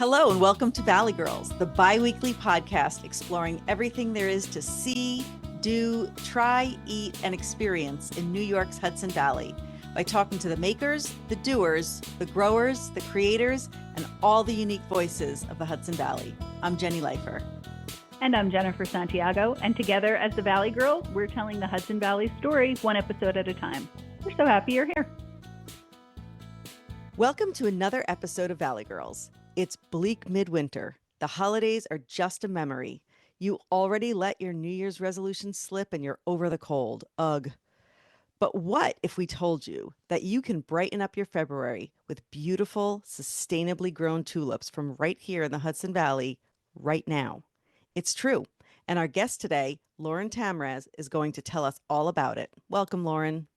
Hello and welcome to Valley Girls, the bi-weekly podcast exploring everything there is to see, do, try, eat, and experience in New York's Hudson Valley by talking to the makers, the doers, the growers, the creators, and all the unique voices of the Hudson Valley. I'm Jenny Leifer. And I'm Jennifer Santiago, and together as the Valley Girls, we're telling the Hudson Valley story one episode at a time. We're so happy you're here. Welcome to another episode of Valley Girls. It's bleak midwinter. The holidays are just a memory. You already let your New Year's resolution slip and you're over the cold. Ugh. But what if we told you that you can brighten up your February with beautiful, sustainably grown tulips from right here in the Hudson Valley right now? It's true. And our guest today, Lauren Tamraz, is going to tell us all about it. Welcome, Lauren.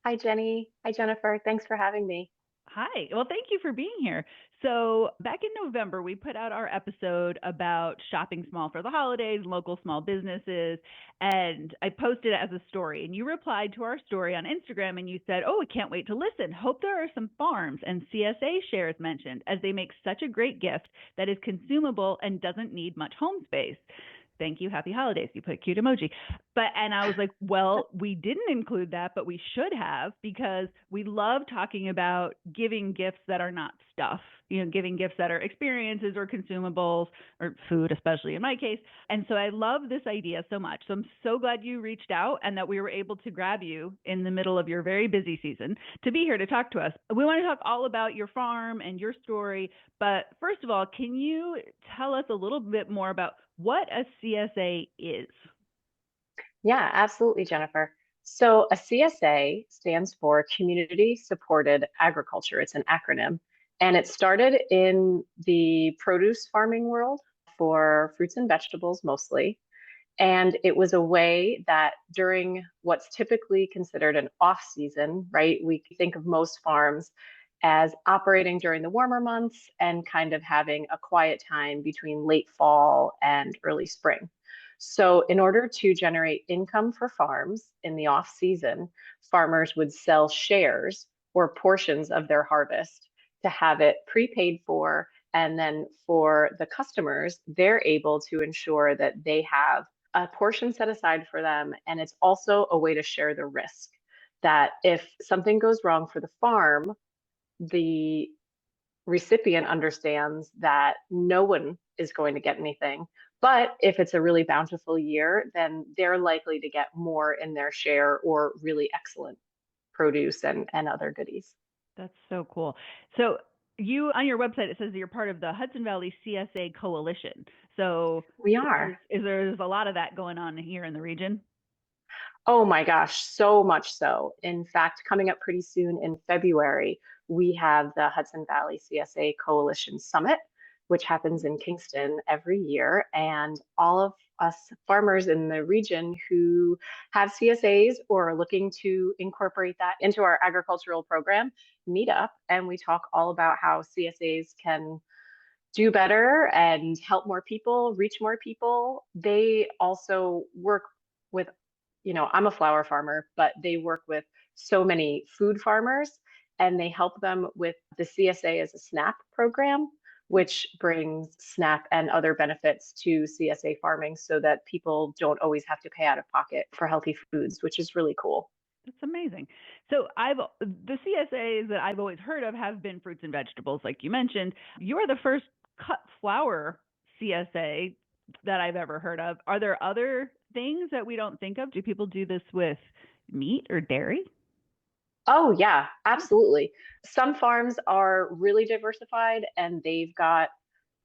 Hi, Jenny. Hi, Jennifer. Thanks for having me. Hi. Well, thank you for being here. So back in November, we put out our episode about shopping small for the holidays, local small businesses, and I posted it as a story. And you replied to our story on Instagram and you said, "Oh, I can't wait to listen. Hope there are some farms and CSA shares mentioned, as they make such a great gift that is consumable and doesn't need much home space. Thank you. Happy holidays." You put a cute emoji. And I was like, well, we didn't include that, but we should have, because we love talking about giving gifts that are not stuff, giving gifts that are experiences or consumables or food, especially in my case. And so I love this idea so much. So I'm so glad you reached out and that we were able to grab you in the middle of your very busy season to be here to talk to us. We want to talk all about your farm and your story. But first of all, can you tell us a little bit more about what a CSA is? Yeah, absolutely, Jennifer. So a CSA stands for Community Supported Agriculture. It's an acronym, and it started in the produce farming world for fruits and vegetables mostly. And it was a way that during what's typically considered an off season, right? We think of most farms as operating during the warmer months and kind of having a quiet time between late fall and early spring. So in order to generate income for farms in the off season, farmers would sell shares or portions of their harvest to have it prepaid for. And then for the customers, they're able to ensure that they have a portion set aside for them. And it's also a way to share the risk that if something goes wrong for the farm, the recipient understands that no one is going to get anything. But if it's a really bountiful year, then they're likely to get more in their share or really excellent produce and other goodies. That's so cool. So you, on your website, it says that you're part of the Hudson Valley CSA Coalition. So we are. There's a lot of that going on here in the region? Oh my gosh, so much so. In fact, coming up pretty soon in February, we have the Hudson Valley CSA Coalition Summit, which happens in Kingston every year. And all of us farmers in the region who have CSAs or are looking to incorporate that into our agricultural program meet up, and we talk all about how CSAs can do better and help more people, reach more people. They also work with, I'm a flower farmer, but they work with so many food farmers, and they help them with the CSA as a SNAP program, which brings SNAP and other benefits to CSA farming so that people don't always have to pay out of pocket for healthy foods, which is really cool. That's amazing. So the CSAs that I've always heard of have been fruits and vegetables, like you mentioned. You're the first cut flower CSA that I've ever heard of. Are there other things that we don't think of? Do people do this with meat or dairy? Oh, yeah, absolutely. Some farms are really diversified and they've got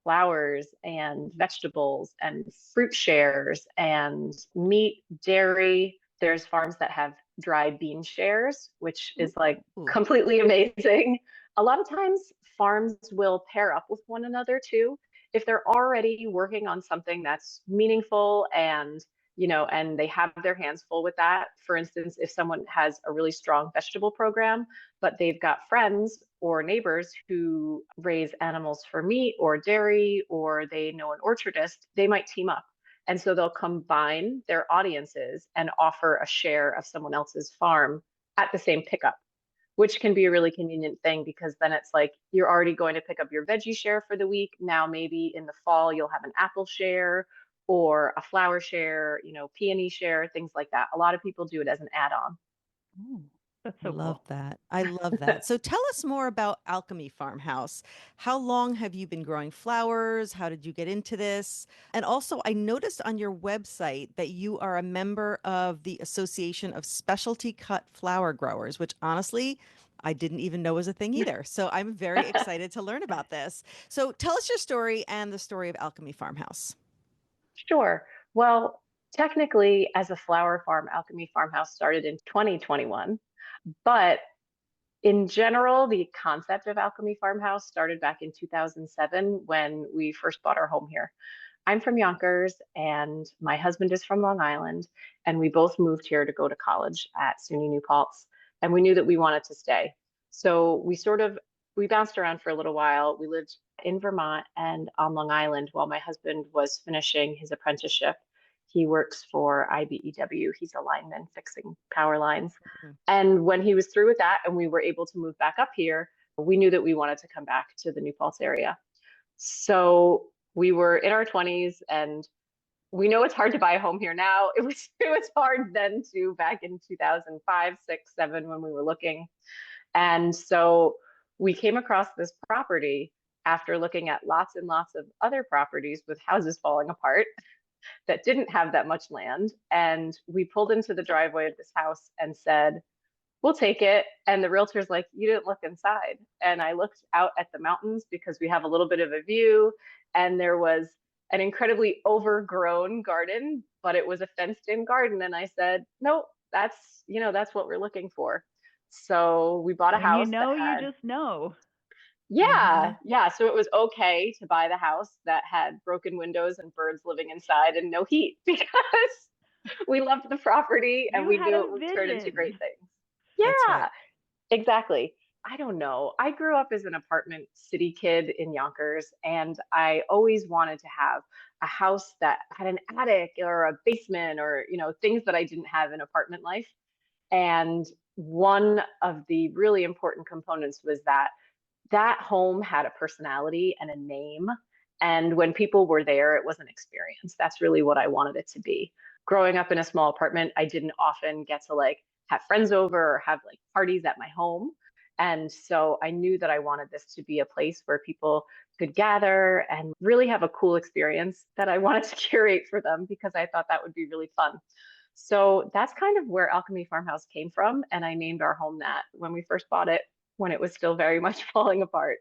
flowers and vegetables and fruit shares and meat, dairy. There's farms that have dry bean shares, which is like completely amazing. A lot of times farms will pair up with one another too. If they're already working on something that's meaningful and and they have their hands full with that. For instance, if someone has a really strong vegetable program, but they've got friends or neighbors who raise animals for meat or dairy, or they know an orchardist, they might team up. And so they'll combine their audiences and offer a share of someone else's farm at the same pickup. which can be a really convenient thing because then it's like you're already going to pick up your veggie share for the week. Now, maybe in the fall, you'll have an apple share or a flower share, peony share, things like that. A lot of people do it as an add-on. Ooh, that's I so love cool. that. I love that. So tell us more about Alchemy Farmhouse. How long have you been growing flowers? How did you get into this? And also, I noticed on your website that you are a member of the Association of Specialty Cut Flower Growers, which honestly, I didn't even know was a thing either. So I'm very excited to learn about this. So tell us your story and the story of Alchemy Farmhouse. Sure. Well, technically, as a flower farm, Alchemy Farmhouse started in 2021, but in general, the concept of Alchemy Farmhouse started back in 2007 when we first bought our home here. I'm from Yonkers and my husband is from Long Island, and we both moved here to go to college at SUNY New Paltz, and we knew that we wanted to stay. So we bounced around for a little while. We lived in Vermont and on Long Island while my husband was finishing his apprenticeship. He works for IBEW. He's a lineman fixing power lines. Mm. And when he was through with that and we were able to move back up here, we knew that we wanted to come back to the New Paltz area. So we were in our 20s and we know it's hard to buy a home here now. It was hard then too, back in 2005, 6, 7 when we were looking. And so we came across this property after looking at lots and lots of other properties with houses falling apart that didn't have that much land. And we pulled into the driveway of this house and said, we'll take it. And the realtor's like, you didn't look inside. And I looked out at the mountains because we have a little bit of a view. And there was an incredibly overgrown garden, but it was a fenced in garden. And I said, nope, that's what we're looking for. So we bought a When you house that know, you had, just know. yeah, yeah. So it was okay to buy the house that had broken windows and birds living inside and no heat because we loved the property and You we had knew a it would turn into great vision. things. That's right. Yeah, exactly. I don't know. I grew up as an apartment city kid in Yonkers, and I always wanted to have a house that had an attic or a basement or, things that I didn't have in apartment life. And one of the really important components was that that home had a personality and a name. And when people were there, it was an experience. That's really what I wanted it to be. Growing up in a small apartment, I didn't often get to like have friends over or have like parties at my home. And so I knew that I wanted this to be a place where people could gather and really have a cool experience that I wanted to curate for them because I thought that would be really fun. So that's kind of where Alchemy Farmhouse came from. And I named our home that when we first bought it, when it was still very much falling apart.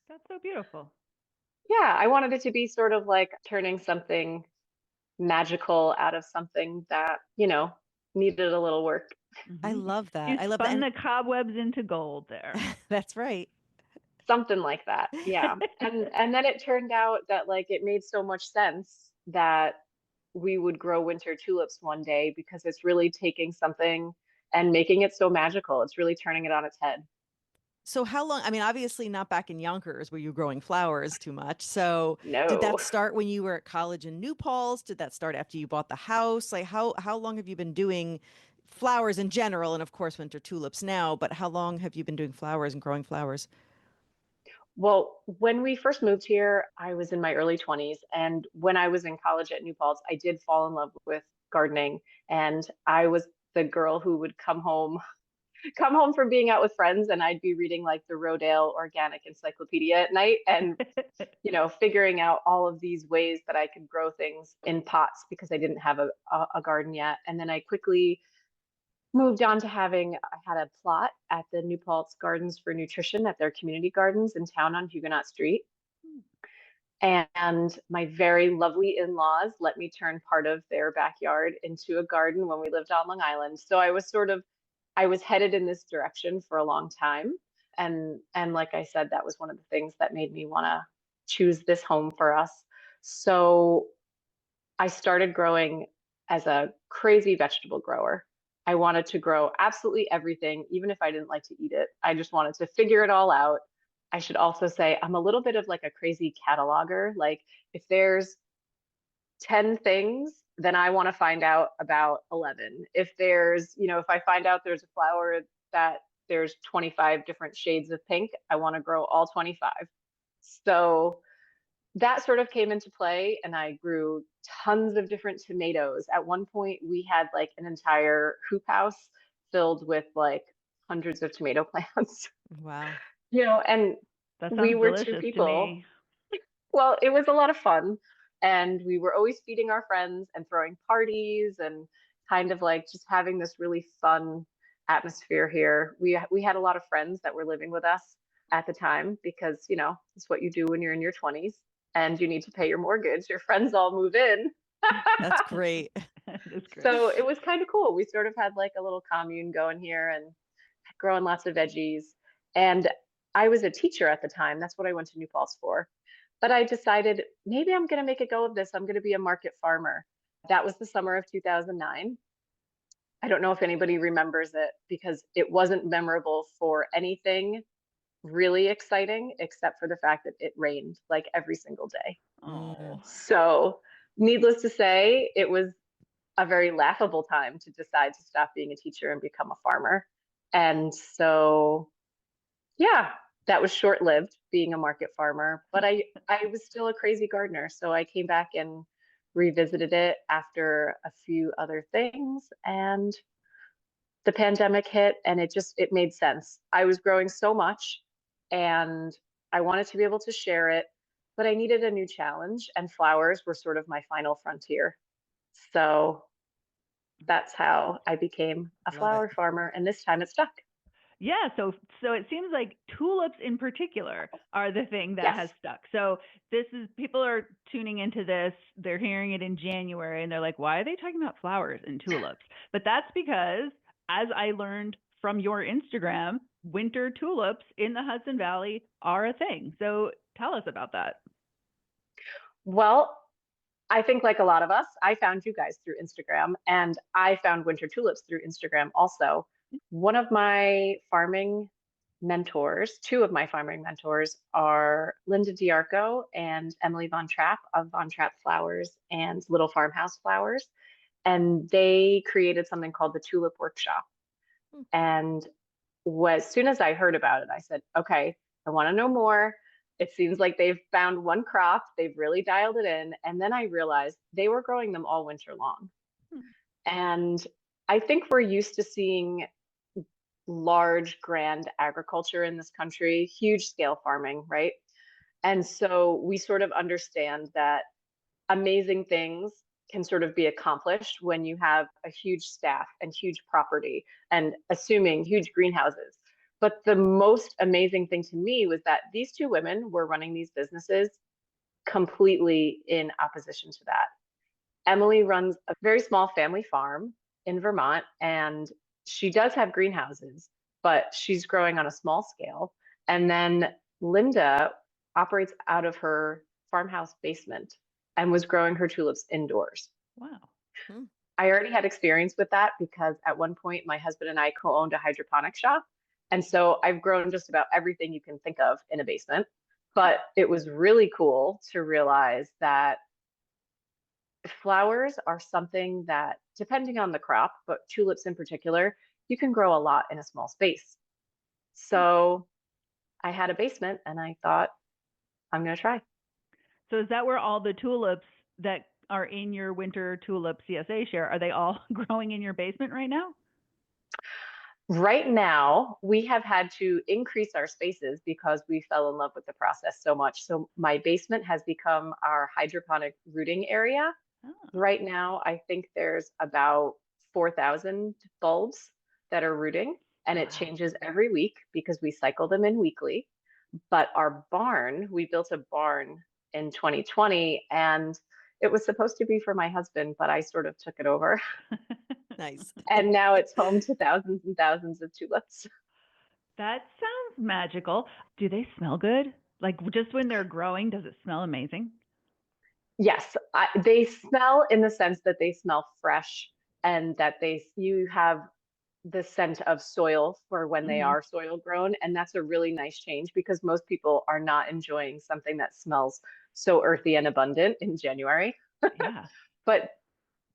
That's so beautiful. Yeah, I wanted it to be sort of like turning something magical out of something that, needed a little work. I Hmm. love You that. I love that. spun And the cobwebs into gold there. that's right. Something like that. Yeah. And then it turned out that like it made so much sense that we would grow winter tulips one day because it's really taking something and making it so magical. It's really turning it on its head. So how long, I mean, obviously not back in Yonkers where you were growing flowers too much. So did that No. start when you were at college in New Paltz? Did that start after you bought the house? Like how long have you been doing flowers in general and of course winter tulips now, but how long have you been doing flowers and growing flowers? Well, when we first moved here, I was in my early 20s. And when I was in college at New Paltz, I did fall in love with gardening. And I was the girl who would come home from being out with friends, and I'd be reading like the Rodale Organic Encyclopedia at night and, figuring out all of these ways that I could grow things in pots because I didn't have a garden yet. And then I quickly moved on to I had a plot at the New Paltz Gardens for Nutrition at their community gardens in town on Huguenot Street. And my very lovely in-laws let me turn part of their backyard into a garden when we lived on Long Island. So I was headed in this direction for a long time. And like I said, that was one of the things that made me want to choose this home for us. So I started growing as a crazy vegetable grower. I wanted to grow absolutely everything, even if I didn't like to eat it. I just wanted to figure it all out. I should also say I'm a little bit of like a crazy cataloger. Like if there's 10 things, then I want to find out about 11. If I find out there's a flower that there's 25 different shades of pink. I want to grow all 25. So that sort of came into play, and I grew tons of different tomatoes. At one point, we had like an entire hoop house filled with like hundreds of tomato plants, Wow. and That we sounds were two delicious to people. me. Well, it was a lot of fun. And we were always feeding our friends and throwing parties and kind of like just having this really fun atmosphere here. We had a lot of friends that were living with us at the time because, it's what you do when you're in your 20s and you need to pay your mortgage. Your friends all move in. That's great. That's great. So it was kind of cool. We sort of had like a little commune going here and growing lots of veggies. And I was a teacher at the time. That's what I went to New Falls for. But I decided maybe I'm going to make a go of this. I'm going to be a market farmer. That was the summer of 2009. I don't know if anybody remembers it because it wasn't memorable for anything really exciting except for the fact that it rained like every single day. Mm. Oh. So, needless to say, it was a very laughable time to decide to stop being a teacher and become a farmer. And so, yeah, that was short-lived being a market farmer, but I was still a crazy gardener. So I came back and revisited it after a few other things, and the pandemic hit, and it made sense. I was growing so much and I wanted to be able to share it, but I needed a new challenge, and flowers were sort of my final frontier. So that's how I became a Love it. flower farmer, and this time it stuck. Yeah, so it seems like tulips in particular are the thing that has Yes. stuck. So this is people are tuning into this, they're hearing it in January and they're like, "Why are they talking about flowers and tulips?" But that's because as I learned from your Instagram, winter tulips in the Hudson Valley are a thing. So tell us about that. Well, I think like a lot of us, I found you guys through Instagram, and I found winter tulips through Instagram also. One of my farming mentors, two of my farming mentors are Linda Diarco and Emily Von Trapp of Von Trapp Flowers and Little Farmhouse Flowers. And they created something called the Tulip Workshop. Hmm. And as soon as I heard about it, I said, okay, I want to know more. It seems like they've found one crop, they've really dialed it in. And then I realized they were growing them all winter long. Hmm. And I think we're used to seeing large, grand agriculture in this country, huge scale farming, right? And so we sort of understand that amazing things can sort of be accomplished when you have a huge staff and huge property and assuming huge greenhouses. But the most amazing thing to me was that these two women were running these businesses completely in opposition to that. Emily runs a very small family farm in Vermont, and she does have greenhouses, but she's growing on a small scale. And then Linda operates out of her farmhouse basement and was growing her tulips indoors. Wow. Hmm. I already had experience with that because at one point my husband and I co-owned a hydroponic shop. And so I've grown just about everything you can think of in a basement. But it was really cool to realize that flowers are something that, depending on the crop, but tulips in particular, you can grow a lot in a small space. So I had a basement and I thought, I'm going to try. So is that where all the tulips that are in your winter tulip CSA share, are they all growing in your basement right now? Right now, we have had to increase our spaces because we fell in love with the process so much. So my basement has become our hydroponic rooting area. Oh, Right now, I think there's about 4,000 bulbs that are rooting, and it wow. changes every week because we cycle them in weekly. But our barn, we built a barn in 2020, and it was supposed to be for my husband, but I sort of took it over. Nice. And now it's home to thousands and thousands of tulips. That sounds magical. Do they smell good? Like just when they're growing, does it smell amazing? Yes, they smell in the sense that they smell fresh and that you have the scent of soil for when they Hmm. are soil grown. And that's a really nice change because most people are not enjoying something that smells so earthy and abundant in January. Yeah. But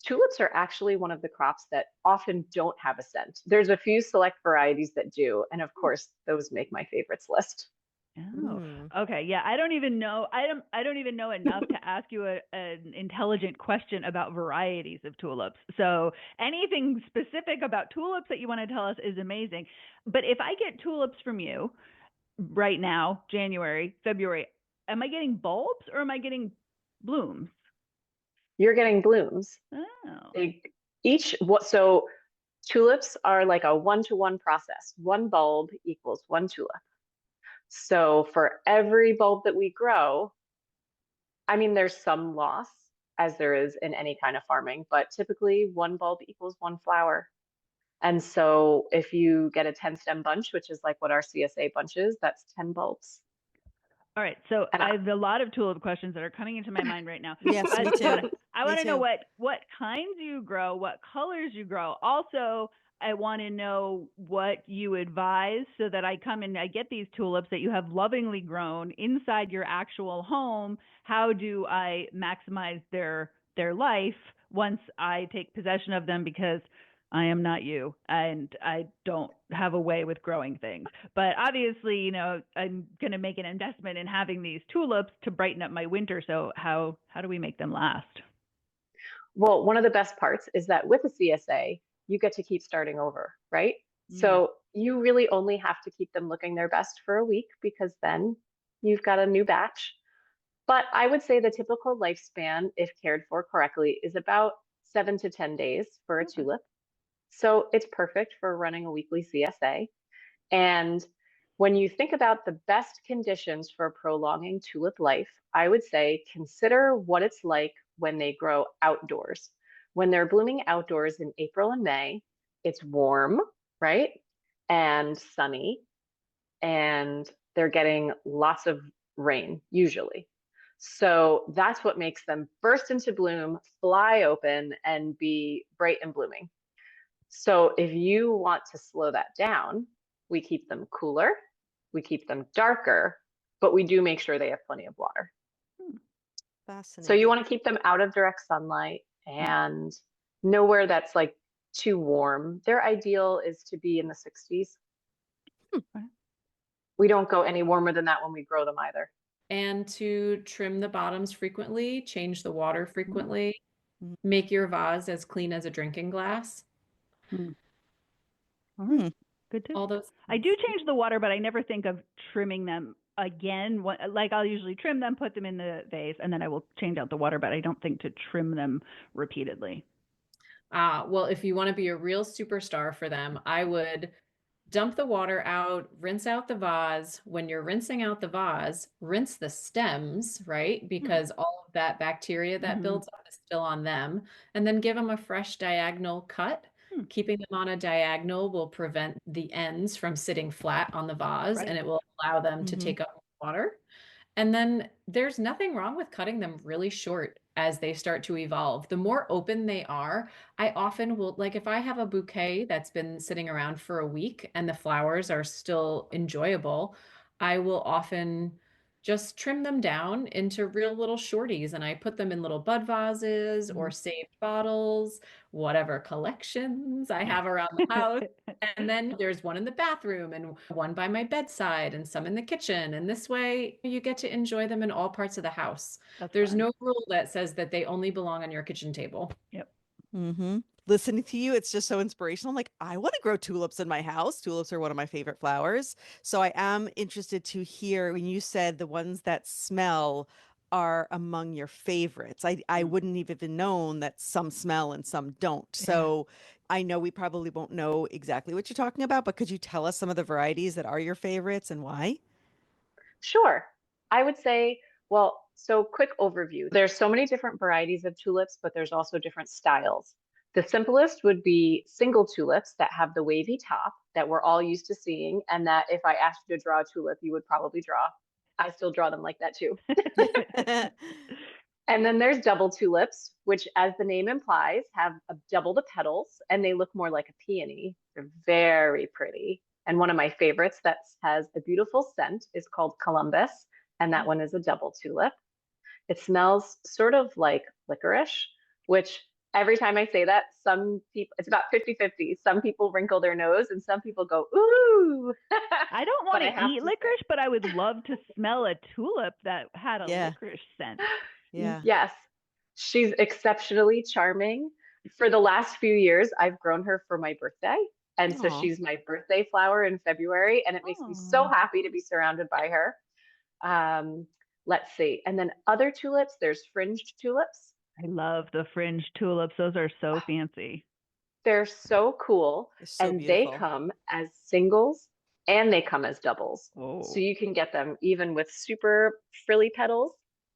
Tulips are actually one of the crops that often don't have a scent. There's a few select varieties that do, and of course, those make my favorites list. Oh, okay. Yeah, I don't even know. I don't even know enough to ask you an intelligent question about varieties of tulips. So anything specific about tulips that you want to tell us is amazing. But if I get tulips from you right now, January, February, am I getting bulbs or am I getting blooms? You're getting blooms. Oh. So tulips are like a one-to-one process. One bulb equals one tulip. So for every bulb that we grow, I mean, there's some loss as there is in any kind of farming, but typically one bulb equals one flower. And so if you get a 10 stem bunch, which is like what our CSA bunch is, that's 10 bulbs. All right, so And I have a lot of tulip questions that are coming into my mind right now. Yes, me too. I Me want to know too. what kinds you grow, what colors you grow. Also, I want to know what you advise so that I come and I get these tulips that you have lovingly grown inside your actual home. How do I maximize their life once I take possession of them? Because I am not you, and I don't have a way with growing things. But obviously, you know, I'm going to make an investment in having these tulips to brighten up my winter. So how do we make them last? well, one of the best parts is that with a CSA, you get to keep starting over, right? Mm. So you really only have to keep them looking their best for a week because then you've got a new batch. But I would say the typical lifespan, if cared for correctly, is about 7 to 10 days for a Okay. tulip. So it's perfect for running a weekly CSA. And when you think about the best conditions for prolonging tulip life, I would say consider what it's like when they grow outdoors. When they're blooming outdoors in April and May, it's warm, right? And sunny, and they're getting lots of rain, usually. So that's what makes them burst into bloom, fly open, and be bright and blooming. So if you want to slow that down, we keep them cooler, we keep them darker, but we do make sure they have plenty of water. So you Fascinating. want to keep them out of direct sunlight Mm. and nowhere that's like too warm. Their ideal is to be in the 60s. Okay. We don't go any warmer than that when we grow them either. And to trim the bottoms frequently, change the water frequently, Mm. make your vase as clean as a drinking glass. Mm. All right. Hmm. Good tip. All those I do things. change the water, but I never think of trimming them again. Like I'll usually trim them, put them in the vase, and then I will change out the water, but I don't think to trim them repeatedly. Well, if you want to be a real superstar for them, I would dump the water out, rinse out the vase. When you're rinsing out the vase, rinse the stems, right? Because all of that bacteria that Mhm. builds up is still on them. And then give them a fresh diagonal cut. Hmm. Keeping them on a diagonal will prevent the ends from sitting flat on the vase, Right. and it will allow them to Mhm. take up water. And then there's nothing wrong with cutting them really short as they start to evolve. The more open they are, I often will, like if I have a bouquet that's been sitting around for a week and the flowers are still enjoyable, I will often just trim them down into real little shorties and I put them in little bud vases or saved bottles, whatever collections I have around the house. And then there's one in the bathroom and one by my bedside and some in the kitchen. And this way you get to enjoy them in all parts of the house. That's There's fun. no rule that says that they only belong on your kitchen table. Yep. Mm-hmm. Listening to you, it's just so inspirational. I'm like, I want to grow tulips in my house. Tulips are one of my favorite flowers. So I am interested to hear when you said the ones that smell are among your favorites. I Mm. wouldn't have even known that some smell and some don't. Yeah. So I know we probably won't know exactly what you're talking about, but could you tell us some of the varieties that are your favorites and why? Sure. I would say, well, so quick overview. There's so many different varieties of tulips, but there's also different styles. The simplest would be single tulips that have the wavy top that we're all used to seeing, and that if I asked you to draw a tulip, you would probably draw. I still draw them like that too. And then there's double tulips, which, as the name implies, have double the petals and they look more like a peony. They're very pretty. And one of my favorites that has a beautiful scent is called Columbus, and that one is a double tulip. It smells sort of like licorice, which Every time I say that, some people, it's about 50-50. Some people wrinkle their nose and some people go, ooh. I don't But want I to have eat to say, licorice, but I would love to smell a tulip that had a Yeah. licorice scent. Yeah. yes, she's exceptionally charming. For the last few years, I've grown her for my birthday. And so Aw. she's my birthday flower in February, and it makes me so Oh, happy to be surrounded by her. Um, let's see. And then other tulips, there's fringed tulips. I love the fringed tulips. Those are so fancy. They're so cool, It's so and they beautiful. come as singles and they come as doubles. So Oh, you can get them even with super frilly petals,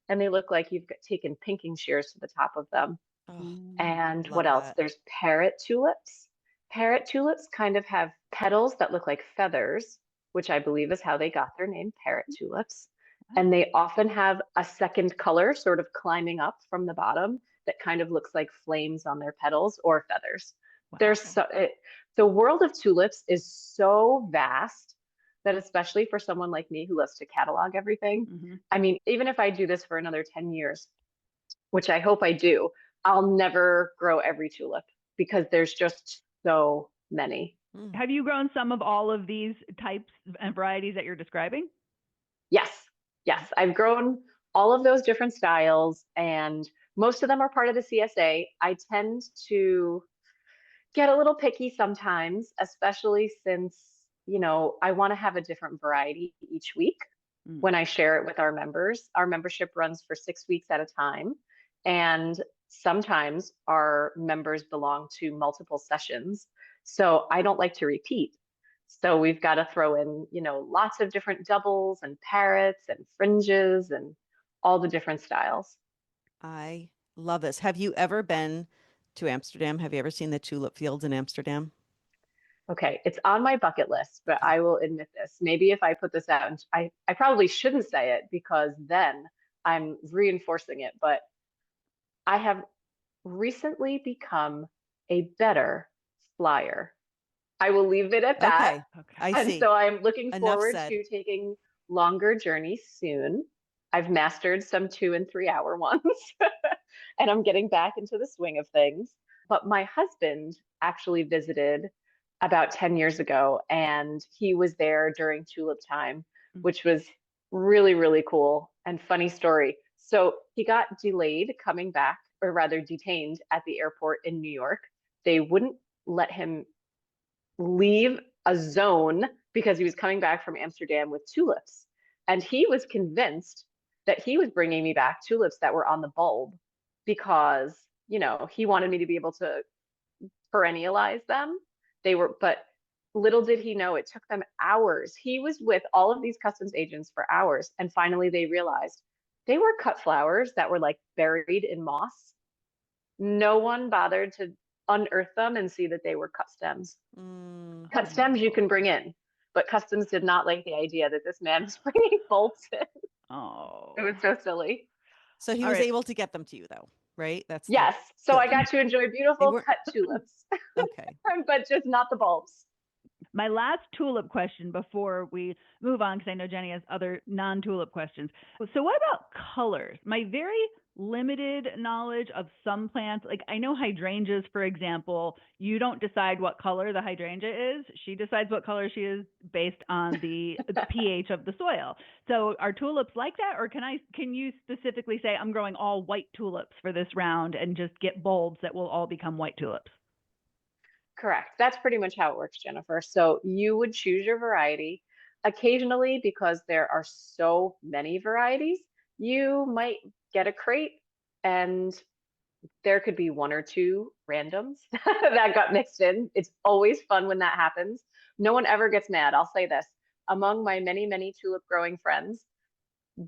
and they look like taken pinking shears to the top of them. Oh, mm. And what love else? that. There's parrot tulips. Parrot tulips kind of have petals that look like feathers, which I believe is how they got their name, parrot tulips. And Wow. they often have a second color sort of climbing up from the bottom that kind of looks like flames on their petals or feathers. There's Wow. the world of tulips is so vast that especially for someone like me who loves to catalog everything, Mm-hmm. I mean, even if I do this for another 10 years, which I hope I do, I'll never grow every tulip because there's just so many. Mm. Have you grown some of all of these types and varieties that you're describing? Yes, yes, I've grown all of those different styles, and most of them are part of the CSA. I tend to get a little picky sometimes, especially since, I want to have a different variety each week Mm. when I share it with our members. Our membership runs for 6 weeks at a time. And sometimes our members belong to multiple sessions. So I don't like to repeat. So we've got to throw in, lots of different doubles and parrots and fringes and all the different styles. I love this. Have you ever been to Amsterdam? Have you ever seen the tulip fields in Amsterdam? Okay, it's on my bucket list, but Okay. I will admit this. Maybe if I put this out, and I probably shouldn't say it because then I'm reinforcing it, but I have recently become a better flyer. I will leave it at that. Okay. Okay. I And see. so I'm looking Enough forward said. to taking longer journeys soon. I've mastered some 2 and 3 hour ones, and I'm getting back into the swing of things. But my husband actually visited about 10 years ago, and he was there during tulip time, Mm. which was really, really cool and funny story. So he got delayed coming back, or rather detained at the airport in New York. They wouldn't let him leave a zone because he was coming back from Amsterdam with tulips. And he was convinced that he was bringing me back tulips that were on the bulb because, he wanted me to be able to perennialize them. But little did he know it took them hours. He was with all of these customs agents for hours. And finally, they realized they were cut flowers that were like buried in moss. No one bothered to unearth them and see that they were cut stems. Mm. Cut stems you can bring in, but customs did not like the idea that this man was bringing bolts in. It was Oh. so silly. So he All was right. able to get them to you though, right? That's the Yes, so I good. got to enjoy They beautiful weren't cut tulips, okay. but just not the bulbs. My last tulip question before we move on, because I know Jenny has other non tulip questions. So, what about colors? My very limited knowledge of some plants, like I know hydrangeas, for example, you don't decide what color the hydrangea is. She decides what color she is based on the pH of the soil. So, are tulips like that, or can you specifically say I'm growing all white tulips for this round and just get bulbs that will all become white tulips? Correct. That's pretty much how it works, Jennifer. So you would choose your variety. Occasionally, because there are so many varieties, you might get a crate and there could be one or two randoms that got mixed in. It's always fun when that happens. No one ever gets mad. I'll say this. Among my many, many tulip growing friends,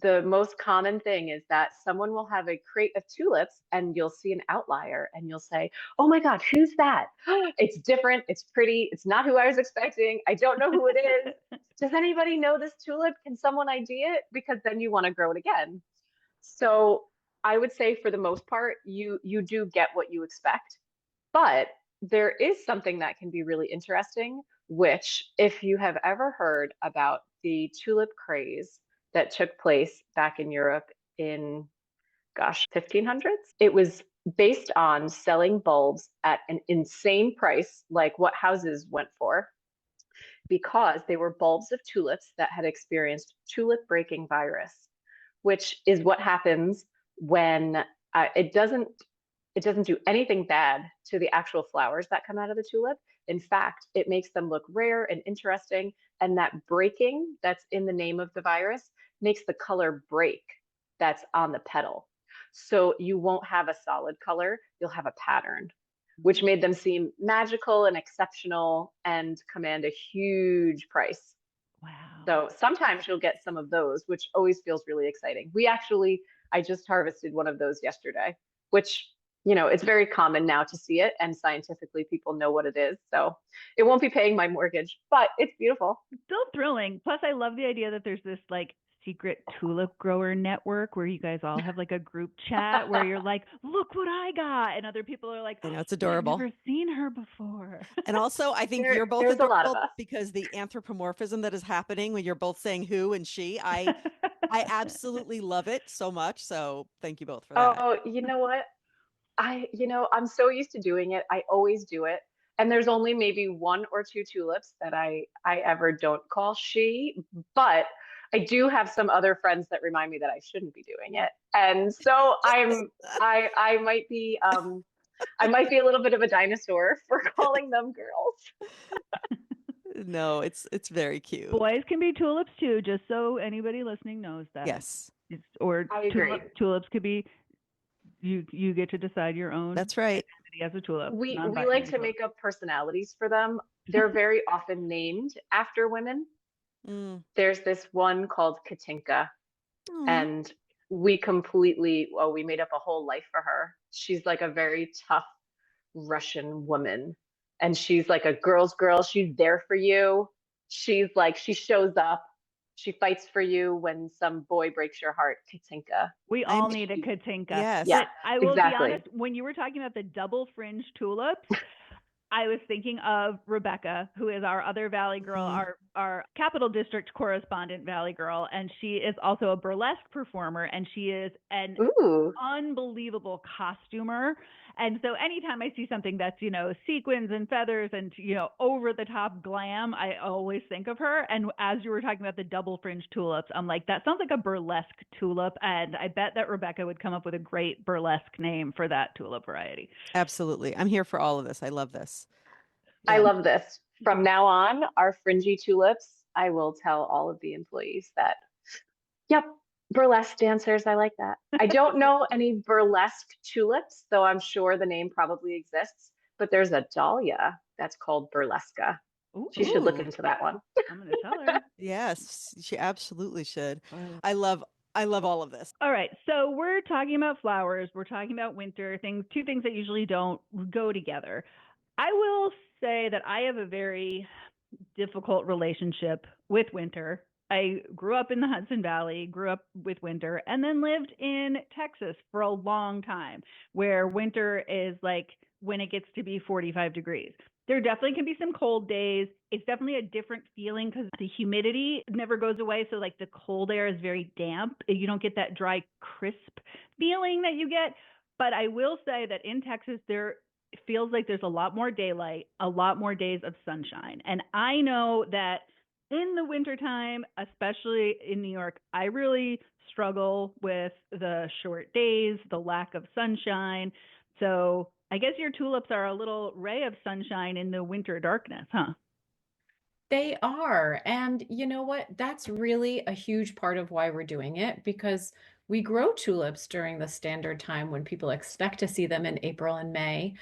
the most common thing is that someone will have a crate of tulips and you'll see an outlier and you'll say, oh my God, who's that? It's different. It's pretty. It's not who I was expecting. I don't know who it is. Does anybody know this tulip? Can someone ID it? Because then you want to grow it again. So I would say for the most part, you do get what you expect, but there is something that can be really interesting, which if you have ever heard about the tulip craze that took place back in Europe in, gosh, 1500s, it was based on selling bulbs at an insane price, like what houses went for, because they were bulbs of tulips that had experienced tulip breaking virus, which is what happens when it doesn't do anything bad to the actual flowers that come out of the tulip. In fact, it makes them look rare and interesting. And that breaking that's in the name of the virus makes the color break that's on the petal. So you won't have a solid color, you'll have a pattern, which made them seem magical and exceptional and command a huge price. Wow. So sometimes you'll get some of those, which always feels really exciting. I just harvested one of those yesterday, which, it's very common now to see it, and scientifically people know what it is. So it won't be paying my mortgage, but it's beautiful. Still thrilling. Plus, I love the idea that there's this like secret tulip grower network where you guys all have like a group chat where you're like, look what I got. And other people are like, I know, it's I've adorable. never seen her before. And also, I think you're both There's a lot of adorable us. because the anthropomorphism that is happening when you're both saying who and she, I absolutely love it so much. So thank you both for that. Oh, you know what? I'm so used to doing it. I always do it. And there's only maybe one or two tulips that I ever don't call she, but I do have some other friends that remind me that I shouldn't be doing it. And so I might be a little bit of a dinosaur for calling them girls. No, it's very cute. Boys can be tulips too, just so anybody listening knows that. Yes. Or I agree. tulips could be, you get to decide your own That's right. identity as a tulip. We non-binary like to tulip. make up personalities for them. They're very often named after women. Mm. There's this one called Katinka, Aw. and we made up a whole life for her. She's like a very tough Russian woman, and she's like a girl's girl. She's there for you. She's like, she shows up. She fights for you when some boy breaks your heart. Katinka. We all need a Katinka. Yes. Yeah, But I will exactly. be honest, when you were talking about the double fringe tulips, I was thinking of Rebecca, who is our other Valley girl, our Capital District correspondent Valley girl, and she is also a burlesque performer, and she is an Ooh. unbelievable costumer. And so anytime I see something that's, sequins and feathers and, over the top glam, I always think of her. And as you were talking about the double fringe tulips, I'm like, that sounds like a burlesque tulip. And I bet that Rebecca would come up with a great burlesque name for that tulip variety. Absolutely. I'm here for all of this. I love this. I love this. From now on, our fringy tulips, I will tell all of the employees that, yep, burlesque dancers. I like that. I don't know any burlesque tulips, though I'm sure the name probably exists, but there's a dahlia that's called burlesca. She should look into that one. I'm going to tell her. Yes, she absolutely should. I love all of this. All right. So we're talking about flowers. We're talking about winter things, two things that usually don't go together. I will say that I have a very difficult relationship with winter. I grew up in the Hudson Valley, grew up with winter, and then lived in Texas for a long time, where winter is like when it gets to be 45 degrees. There definitely can be some cold days. It's definitely a different feeling because the humidity never goes away. So like the cold air is very damp. You don't get that dry, crisp feeling that you get. But I will say that in Texas, it feels like there's a lot more daylight, a lot more days of sunshine. And I know that in the wintertime, especially in New York, I really struggle with the short days, the lack of sunshine. So I guess your tulips are a little ray of sunshine in the winter darkness, huh? They are. And you know what? That's really a huge part of why we're doing it, because we grow tulips during the standard time when people expect to see them in April and May.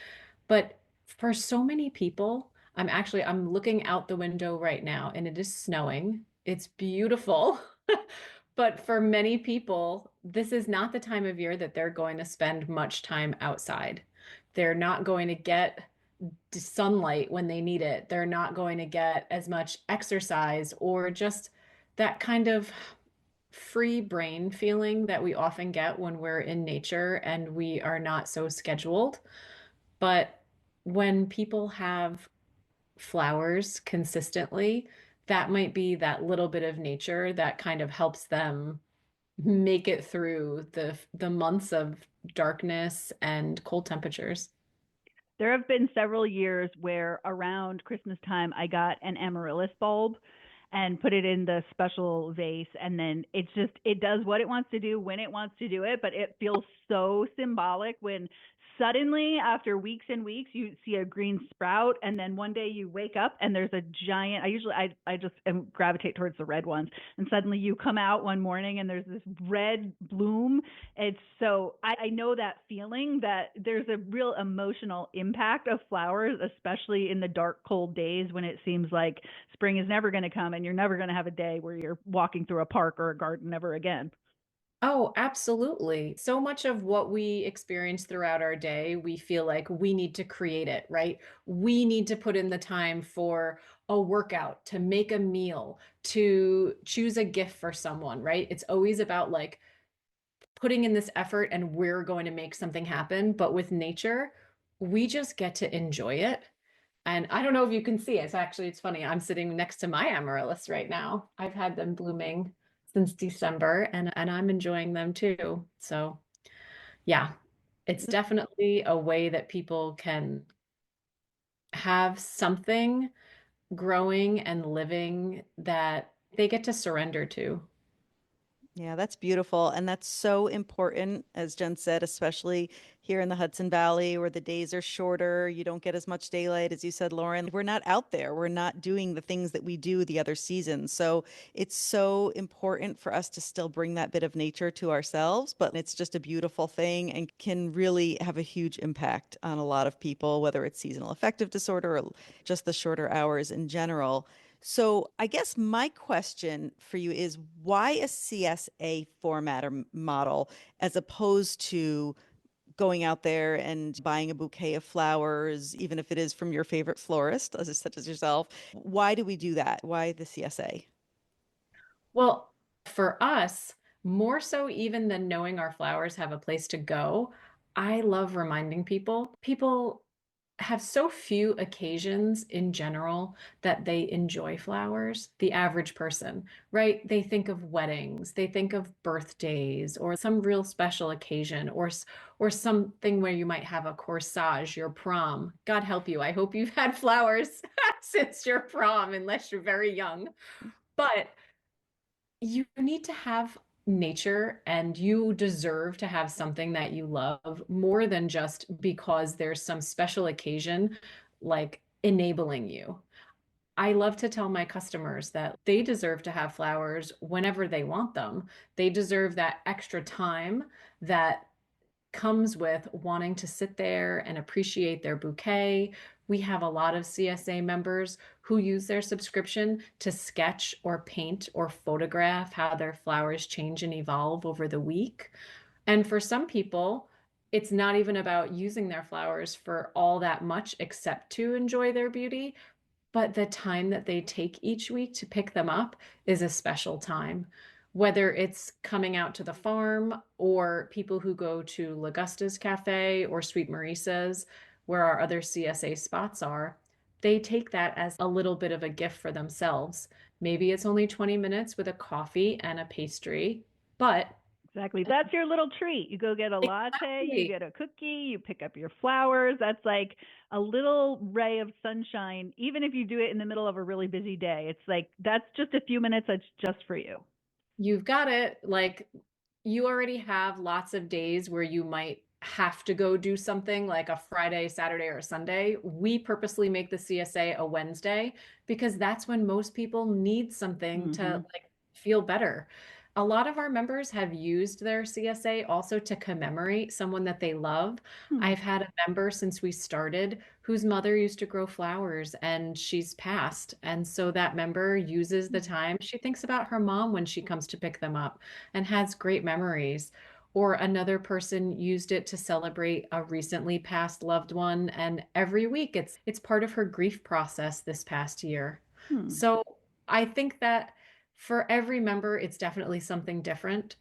But for so many people, I'm looking out the window right now and it is snowing. It's beautiful. But for many people, this is not the time of year that they're going to spend much time outside. They're not going to get sunlight when they need it. They're not going to get as much exercise or just that kind of free brain feeling that we often get when we're in nature and we are not so scheduled. But when people have flowers consistently, that might be that little bit of nature that kind of helps them make it through the months of darkness and cold temperatures. There have been several years where around Christmas time I got an amaryllis bulb and put it in the special vase, and then it does what it wants to do when it wants to do it, but it feels so symbolic when suddenly after weeks and weeks you see a green sprout, and then one day you wake up and there's a giant, I just gravitate towards the red ones, and suddenly you come out one morning and there's this red bloom. It's so I know that feeling that there's a real emotional impact of flowers, especially in the dark, cold days when it seems like spring is never going to come and you're never going to have a day where you're walking through a park or a garden ever again. Oh, absolutely. So much of what we experience throughout our day, we feel like we need to create it, right? We need to put in the time for a workout, to make a meal, to choose a gift for someone, right? It's always about like putting in this effort and we're going to make something happen. But with nature, we just get to enjoy it. And I don't know if you can see it. It's funny. I'm sitting next to my amaryllis right now. I've had them blooming since December and I'm enjoying them too. So, yeah, it's definitely a way that people can have something growing and living that they get to surrender to. Yeah, that's beautiful. And that's so important, as Jen said, especially here in the Hudson Valley where the days are shorter. You don't get as much daylight, as you said, Lauren. We're not out there. We're not doing the things that we do the other seasons. So it's so important for us to still bring that bit of nature to ourselves. But it's just a beautiful thing and can really have a huge impact on a lot of people, whether it's seasonal affective disorder or just the shorter hours in general. So I guess my question for you is why a CSA format or model as opposed to going out there and buying a bouquet of flowers, even if it is from your favorite florist, such as yourself? Why do we do that? Why the CSA? Well, for us, more so even than knowing our flowers have a place to go, I love reminding people. People have so few occasions in general that they enjoy flowers, the average person, right? They think of weddings, they think of birthdays or some real special occasion or something where you might have a corsage, your prom. God help you. I hope you've had flowers since your prom unless you're very young. But you need to have nature and you deserve to have something that you love more than just because there's some special occasion like enabling you. I love to tell my customers that they deserve to have flowers whenever they want them. They deserve that extra time that comes with wanting to sit there and appreciate their bouquet. We have a lot of CSA members who use their subscription to sketch or paint or photograph how their flowers change and evolve over the week. And for some people, it's not even about using their flowers for all that much except to enjoy their beauty, but the time that they take each week to pick them up is a special time. Whether it's coming out to the farm or people who go to Lagusta's Cafe or Sweet Marisa's, where our other CSA spots are, they take that as a little bit of a gift for themselves. Maybe it's only 20 minutes with a coffee and a pastry, but Exactly. That's your little treat. You go get a latte, you exactly. get a cookie, you pick up your flowers. That's like a little ray of sunshine, even if you do it in the middle of a really busy day. It's like that's just a few minutes that's just for you. You've got it. Like you already have lots of days where you might have to go do something like a Friday, Saturday, or Sunday. We purposely make the CSA a Wednesday because that's when most people need something to Mm-hmm. like feel better. A lot of our members have used their CSA also to commemorate someone that they love. Hmm. I've had a member since we started whose mother used to grow flowers and she's passed. And so that member uses the time. She thinks about her mom when she comes to pick them up and has great memories. Or another person used it to celebrate a recently passed loved one. And every week it's part of her grief process this past year. Hmm. So I think that for every member, it's definitely something different.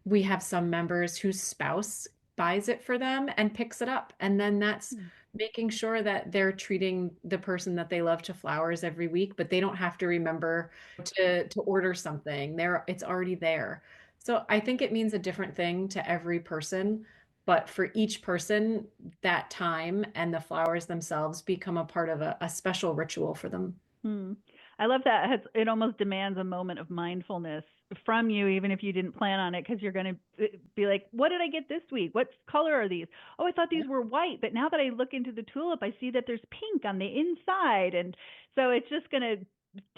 We have some members whose spouse buys it for them and picks it up. And then that's Hmm. making sure that they're treating the person that they love to flowers every week, but they don't have to remember to order something. It's already there. So I think it means a different thing to every person, but for each person, that time and the flowers themselves become a part of a special ritual for them. Hmm. I love that. It almost demands a moment of mindfulness from you, even if you didn't plan on it, because you're going to be like, what did I get this week? What color are these? Oh, I thought these were white, but now that I look into the tulip, I see that there's pink on the inside. And so it's just going to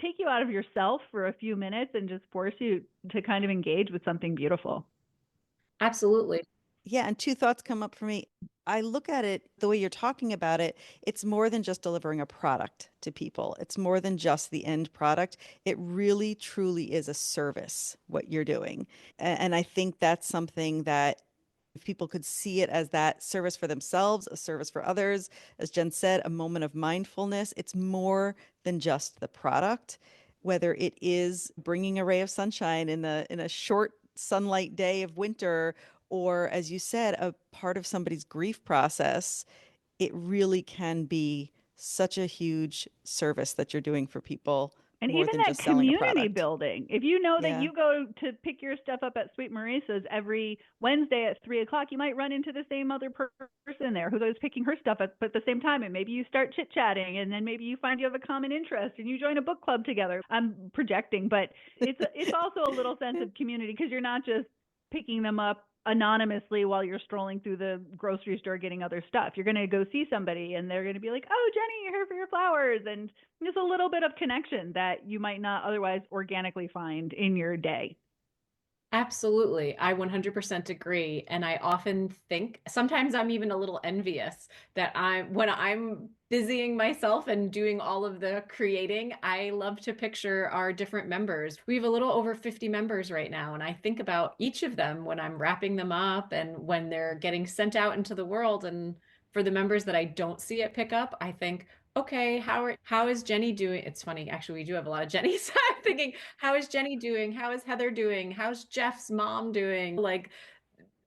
take you out of yourself for a few minutes and just force you to kind of engage with something beautiful. Absolutely. Yeah, and two thoughts come up for me. I look at it the way you're talking about it, it's more than just delivering a product to people. It's more than just the end product. It really, truly is a service, what you're doing. And I think that's something that if people could see it as that service for themselves, a service for others, as Jen said, a moment of mindfulness, it's more than just the product. Whether it is bringing a ray of sunshine in a short sunlight day of winter, or as you said, a part of somebody's grief process, it really can be such a huge service that you're doing for people And more even than that just selling a community product. building. If you know that Yeah. you go to pick your stuff up at Sweet Marissa's every Wednesday at 3 o'clock, you might run into the same other person there who goes picking her stuff at the same time. And maybe you start chit chatting, and then maybe you find you have a common interest and you join a book club together. I'm projecting, but it's also a little sense of community because you're not just picking them up anonymously while you're strolling through the grocery store getting other stuff. You're going to go see somebody and they're going to be like, "Oh, Jenny, you're here for your flowers." And there's a little bit of connection that you might not otherwise organically find in your day. Absolutely. I 100% agree. And I often think sometimes I'm even a little envious that when I'm busying myself and doing all of the creating, I love to picture our different members. We have a little over 50 members right now. And I think about each of them when I'm wrapping them up and when they're getting sent out into the world. And for the members that I don't see at pickup, I think, okay, how is Jenny doing? It's funny, actually, we do have a lot of Jennys. I'm thinking, how is Jenny doing? How is Heather doing? How's Jeff's mom doing? Like,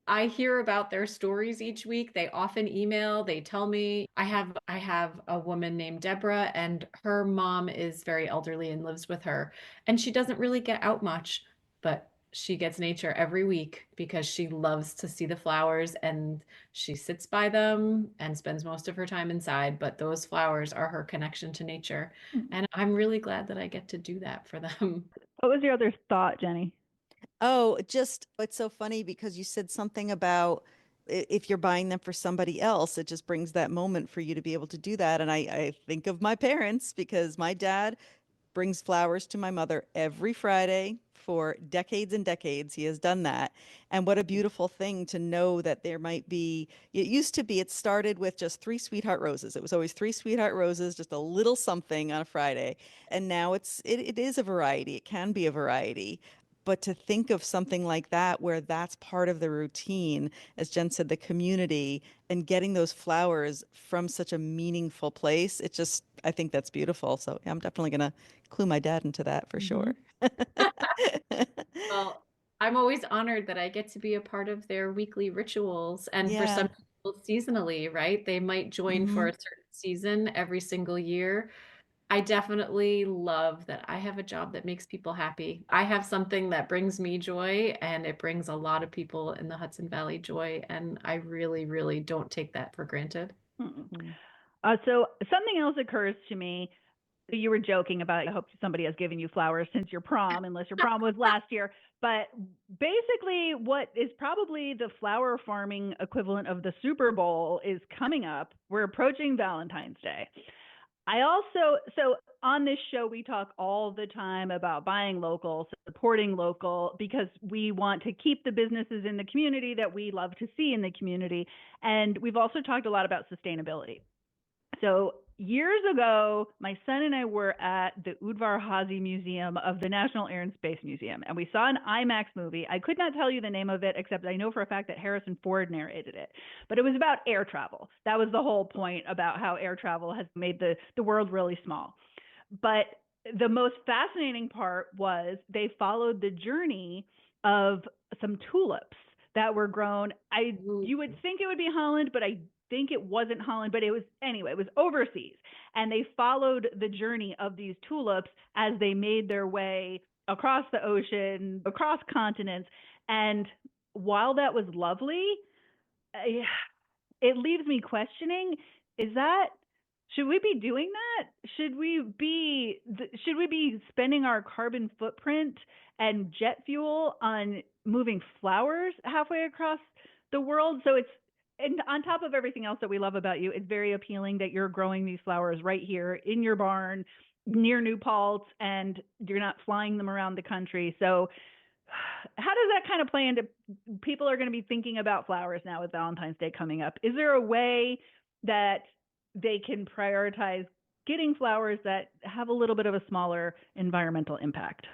I hear about their stories each week. They often email, they tell me. I have a woman named Deborah, and her mom is very elderly and lives with her. And she doesn't really get out much, but she gets nature every week because she loves to see the flowers and she sits by them and spends most of her time inside. But those flowers are her connection to nature. And I'm really glad that I get to do that for them. What was your other thought, Jenny? Oh, just it's so funny because you said something about if you're buying them for somebody else, it just brings that moment for you to be able to do that. And I think of my parents because my dad brings flowers to my mother every Friday for decades and decades. He has done that. And what a beautiful thing to know that there might be, it used to be, it started with just three sweetheart roses. It was always three sweetheart roses, just a little something on a Friday. And now it is a variety. It can be a variety. But to think of something like that, where that's part of the routine, as Jen said, the community and getting those flowers from such a meaningful place, it just, I think that's beautiful. So yeah, I'm definitely going to clue my dad into that for Mm-hmm. sure. Well, I'm always honored that I get to be a part of their weekly rituals. And for Yeah. some people, seasonally, right? They might join for Hmm. a certain season every single year. I definitely love that I have a job that makes people happy. I have something that brings me joy, and it brings a lot of people in the Hudson Valley joy. And I really, really don't take that for granted. Mm-hmm. So something else occurs to me. You were joking about, I hope somebody has given you flowers since your prom, unless your prom was last year. But basically, what is probably the flower farming equivalent of the Super Bowl is coming up. We're approaching Valentine's Day. So on this show, we talk all the time about buying local, supporting local, because we want to keep the businesses in the community that we love to see in the community. And we've also talked a lot about sustainability. So years ago, my son and I were at the Udvar Hazy Museum of the National Air and Space Museum, and we saw an IMAX movie. I could not tell you the name of it, except I know for a fact that Harrison Ford narrated it. But it was about air travel. That was the whole point about how air travel has made the world really small. But the most fascinating part was they followed the journey of some tulips that were grown. You would think it would be Holland, but I think it wasn't Holland, but it was anyway, it was overseas. And they followed the journey of these tulips as they made their way across the ocean, across continents. And while that was lovely, it leaves me questioning, is that, should we be doing that? Should we be spending our carbon footprint and jet fuel on moving flowers halfway across the world? So it's, and on top of everything else that we love about you, it's very appealing that you're growing these flowers right here in your barn near New Paltz, and you're not flying them around the country. So how does that kind of play into, people are going to be thinking about flowers now with Valentine's Day coming up? Is there a way that they can prioritize getting flowers that have a little bit of a smaller environmental impact?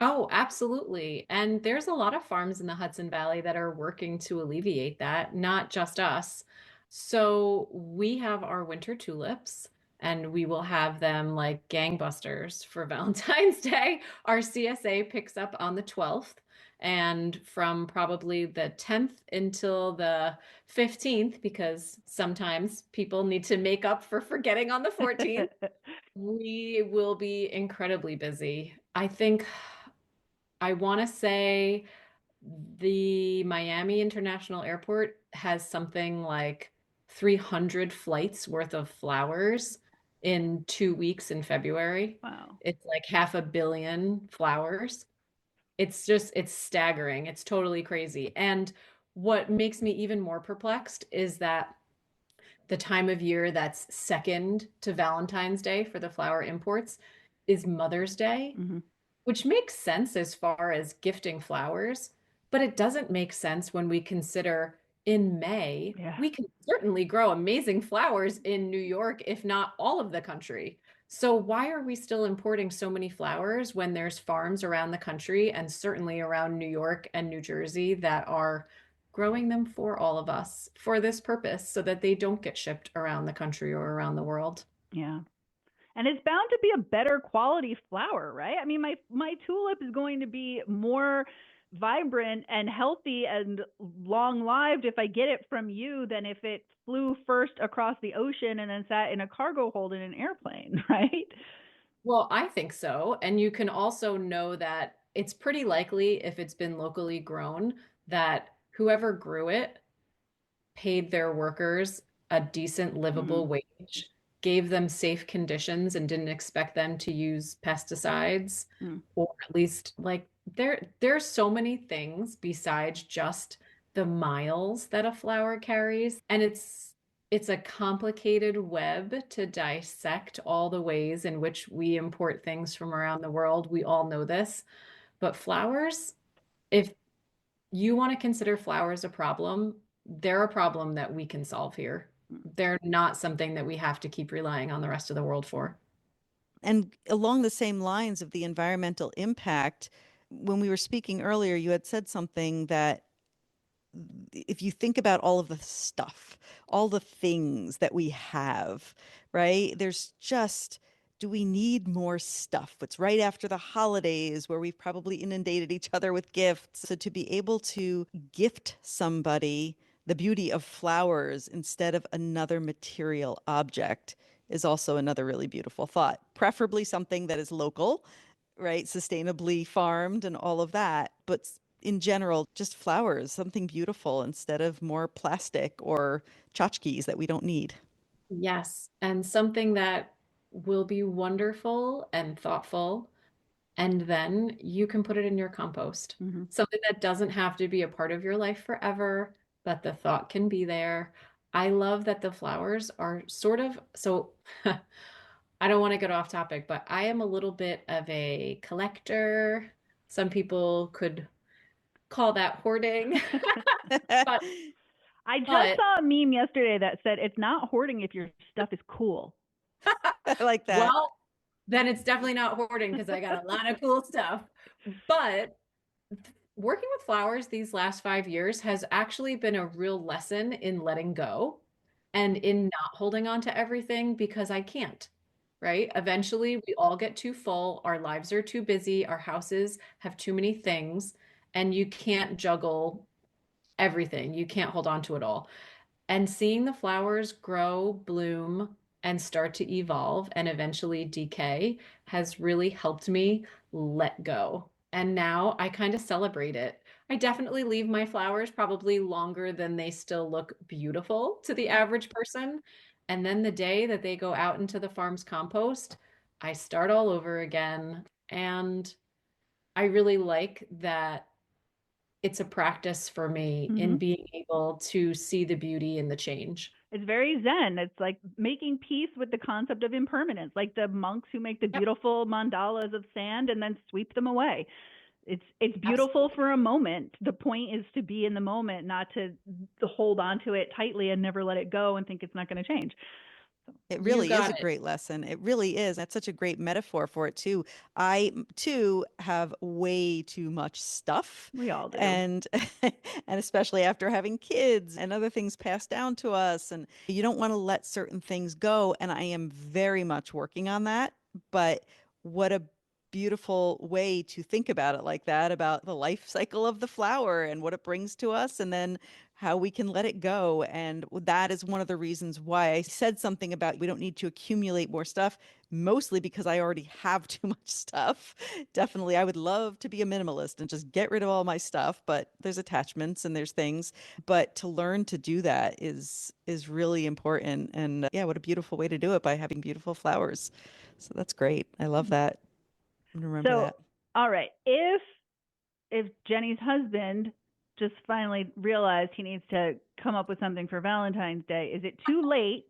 Oh, absolutely. And there's a lot of farms in the Hudson Valley that are working to alleviate that, not just us. So we have our winter tulips, and we will have them like gangbusters for Valentine's Day. Our CSA picks up on the 12th, and from probably the 10th until the 15th, because sometimes people need to make up for forgetting on the 14th, we will be incredibly busy. I want to say the Miami International Airport has something like 300 flights worth of flowers in 2 weeks in February. Wow. It's like 500 million flowers. It's staggering. It's totally crazy. And what makes me even more perplexed is that the time of year that's second to Valentine's Day for the flower imports is Mother's Day, Mm-hmm. which makes sense as far as gifting flowers, but it doesn't make sense when we consider in May, Yeah. we can certainly grow amazing flowers in New York, if not all of the country. So why are we still importing so many flowers when there's farms around the country and certainly around New York and New Jersey that are growing them for all of us for this purpose so that they don't get shipped around the country or around the world? Yeah. And it's bound to be a better quality flower, right? I mean, my tulip is going to be more vibrant and healthy and long-lived if I get it from you than if it flew first across the ocean and then sat in a cargo hold in an airplane, right? Well, I think so. And you can also know that it's pretty likely if it's been locally grown that whoever grew it paid their workers a decent Mm, livable wage, gave them safe conditions and didn't expect them to use pesticides, mm. or at least like there's so many things besides just the miles that a flower carries. And it's a complicated web to dissect all the ways in which we import things from around the world. We all know this. But flowers, if you want to consider flowers a problem, they're a problem that we can solve here. They're not something that we have to keep relying on the rest of the world for. And along the same lines of the environmental impact, when we were speaking earlier, you had said something that if you think about all of the stuff, all the things that we have, right? There's just, do we need more stuff? It's right after the holidays where we've probably inundated each other with gifts. So to be able to gift somebody the beauty of flowers instead of another material object is also another really beautiful thought. Preferably something that is local, right? Sustainably farmed and all of that. But in general, just flowers, something beautiful instead of more plastic or tchotchkes that we don't need. Yes, and something that will be wonderful and thoughtful, and then you can put it in your compost. Hmm. Something that doesn't have to be a part of your life forever, but the thought can be there. I love that the flowers are sort of so I don't want to get off topic, but I am a little bit of a collector. Some people could call that hoarding. But I just but saw a meme yesterday that said it's not hoarding if your stuff is cool. I like that. well, then it's definitely not hoarding because I got a lot of cool stuff. But working with flowers these last 5 years has actually been a real lesson in letting go and in not holding on to everything because I can't, right? Eventually, we all get too full, our lives are too busy, our houses have too many things, and you can't juggle everything. You can't hold on to it all. And seeing the flowers grow, bloom, and start to evolve and eventually decay has really helped me let go. And now I kind of celebrate it. I definitely leave my flowers probably longer than they still look beautiful to the average person. And then the day that they go out into the farm's compost, I start all over again. And I really like that it's a practice for me in Mhm. being able to see the beauty in the change. It's very zen. It's like making peace with the concept of impermanence, like the monks who make the Yep, beautiful mandalas of sand and then sweep them away. It's beautiful absolutely. for a moment. The point is to be in the moment, not to hold on to it tightly and never let it go and think it's not going to change. It You really is got a it. great lesson. It really is. That's such a great metaphor for it too. I too have way too much stuff, We all do. and and especially after having kids and other things passed down to us, and you don't want to let certain things go, and I am very much working on that. But what a beautiful way to think about it like that, about the life cycle of the flower and what it brings to us, and then how we can let it go. And that is one of the reasons why I said something about we don't need to accumulate more stuff, mostly because I already have too much stuff. Definitely, I would love to be a minimalist and just get rid of all my stuff, but there's attachments and there's things. But to learn to do that is really important. And yeah, what a beautiful way to do it by having beautiful flowers. So that's great. I love that. I'm gonna remember So, that. all right, if Jenny's husband just finally realized he needs to come up with something for Valentine's Day, is it too late?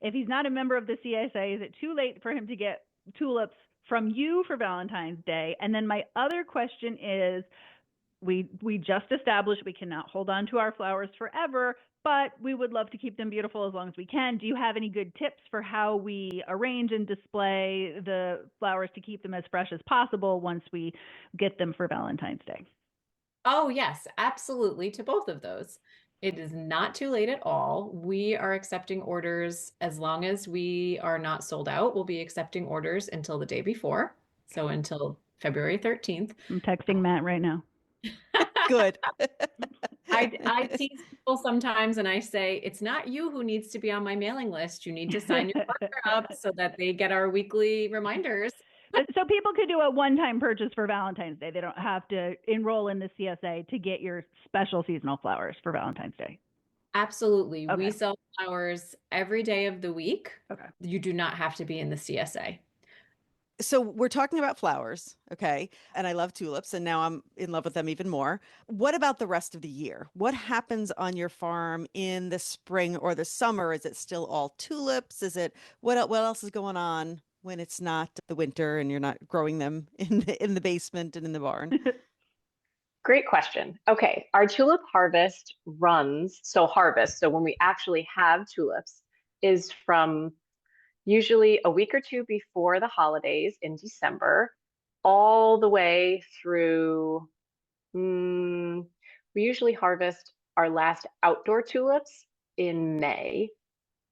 If he's not a member of the CSA, is it too late for him to get tulips from you for Valentine's Day? And then my other question is, we just established we cannot hold on to our flowers forever, but we would love to keep them beautiful as long as we can. Do you have any good tips for how we arrange and display the flowers to keep them as fresh as possible once we get them for Valentine's Day? Oh, yes, absolutely to both of those. It is not too late at all. We are accepting orders as long as we are not sold out. We'll be accepting orders until the day before, so until February 13th. I'm texting Matt right now. Good. I tease people sometimes and I say, it's not you who needs to be on my mailing list. You need to sign your partner up so that they get our weekly reminders. So people could do a one-time purchase for Valentine's Day. They don't have to enroll in the CSA to get your special seasonal flowers for Valentine's Day. Absolutely. We Okay. sell flowers every day of the week. Okay. You do not have to be in the CSA. So we're talking about flowers, okay? And I love tulips, and now I'm in love with them even more. What about the rest of the year? What happens on your farm in the spring or the summer? Is it still all tulips? Is it what else is going on when it's not the winter and you're not growing them in the basement and in the barn? Great question. Okay, our tulip harvest runs, so harvest, so when we actually have tulips, is from usually a week or two before the holidays in December, all the way through, we usually harvest our last outdoor tulips in May,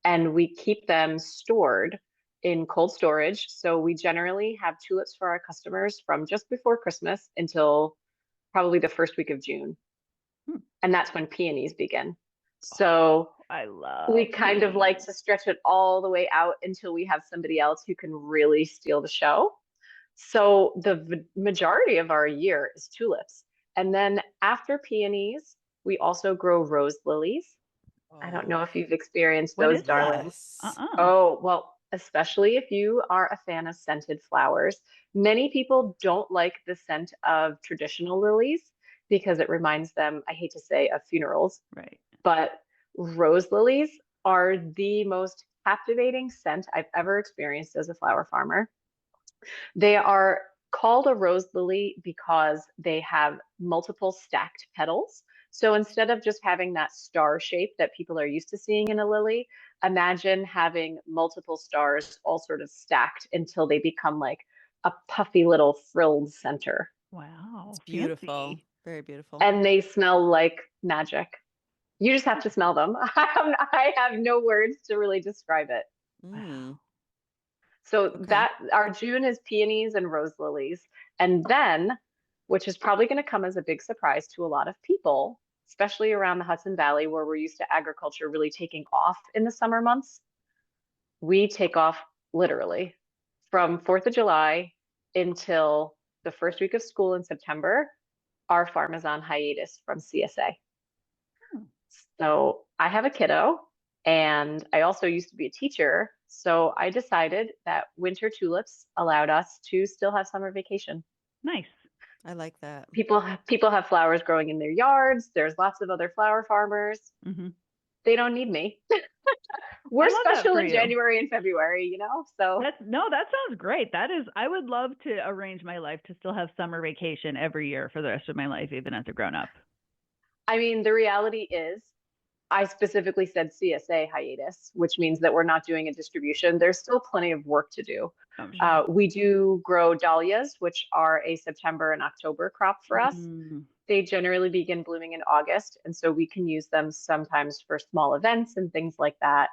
and we keep them stored in cold storage. So we generally have tulips for our customers from just before Christmas until probably the first week of June. Hmm. And that's when peonies begin. So I we love kind of like peonies. to stretch it all the way out until we have somebody else who can really steal the show. So the majority of our year is tulips. And then after peonies, we also grow rose lilies. I don't know Oh, if you've experienced What those, is that? darling. yes. Uh-uh. Oh, well, especially if you are a fan of scented flowers. Many people don't like the scent of traditional lilies because it reminds them, I hate to say, of funerals, Right. but rose lilies are the most captivating scent I've ever experienced as a flower farmer. They are called a rose lily because they have multiple stacked petals. So instead of just having that star shape that people are used to seeing in a lily, imagine having multiple stars all sort of stacked until they become like a puffy little frilled center. It's Wow. beautiful. Fancy. Very beautiful. And they smell like magic. You just have to smell them. I have no words to really describe it. Mm, Wow. So okay. that our June is peonies and rose lilies. And then, which is probably going to come as a big surprise to a lot of people, especially around the Hudson Valley where we're used to agriculture really taking off in the summer months, we take off literally from 4th of July until the first week of school in September, our farm is on hiatus from CSA. Hmm. So I have a kiddo and I also used to be a teacher. So I decided that winter tulips allowed us to still have summer vacation. Nice. I like that. People have flowers growing in their yards. There's lots of other flower farmers. Mm-hmm. They don't need me. We're I love that special for in you. January and February, you know? So That sounds great. I would love to arrange my life to still have summer vacation every year for the rest of my life, even as a grown up. I mean, the reality is, I specifically said CSA hiatus, which means that we're not doing a distribution. There's still plenty of work to do. Oh, Yeah. We do grow dahlias, which are a September and October crop for us. Mm. They generally begin blooming in August, and so we can use them sometimes for small events and things like that.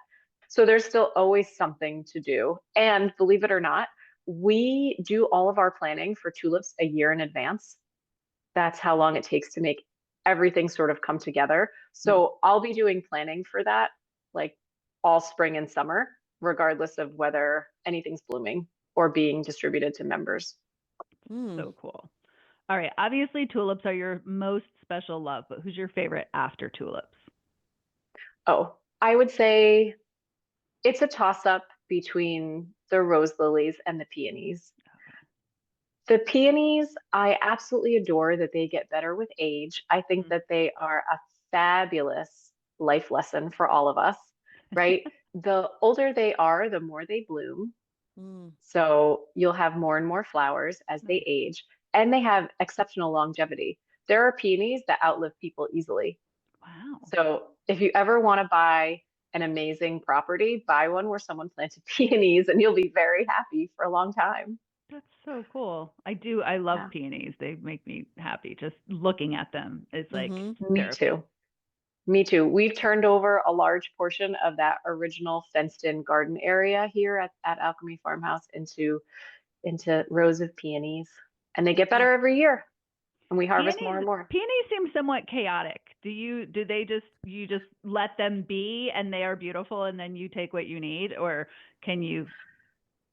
So there's still always something to do. And believe it or not, we do all of our planning for tulips a year in advance. That's how long it takes to make everything sort of come together. So I'll be doing planning for that like all spring and summer, regardless of whether anything's blooming or being distributed to members. Mm. So cool. All right. Obviously, tulips are your most special love, but who's your favorite after tulips? Oh, I would say it's a toss up between the rose lilies and the peonies. The peonies, I absolutely adore that they get better with age. I think that they are a fabulous life lesson for all of us, right? The older they are, the more they bloom. Mm. So you'll have more and more flowers as they age, and they have exceptional longevity. There are peonies that outlive people easily. Wow. So if you ever want to buy an amazing property, buy one where someone planted peonies, and you'll be very happy for a long time. That's so cool. I love Yeah, peonies. They make me happy. Just looking at them is like Mm-hmm. me therapy. too. Me too. We've turned over a large portion of that original fenced-in garden area here at Alchemy Farmhouse into rows of peonies, and they get better every year, and we harvest more and more. Peonies seem somewhat chaotic. Do they you just let them be and they are beautiful and then you take what you need, or can you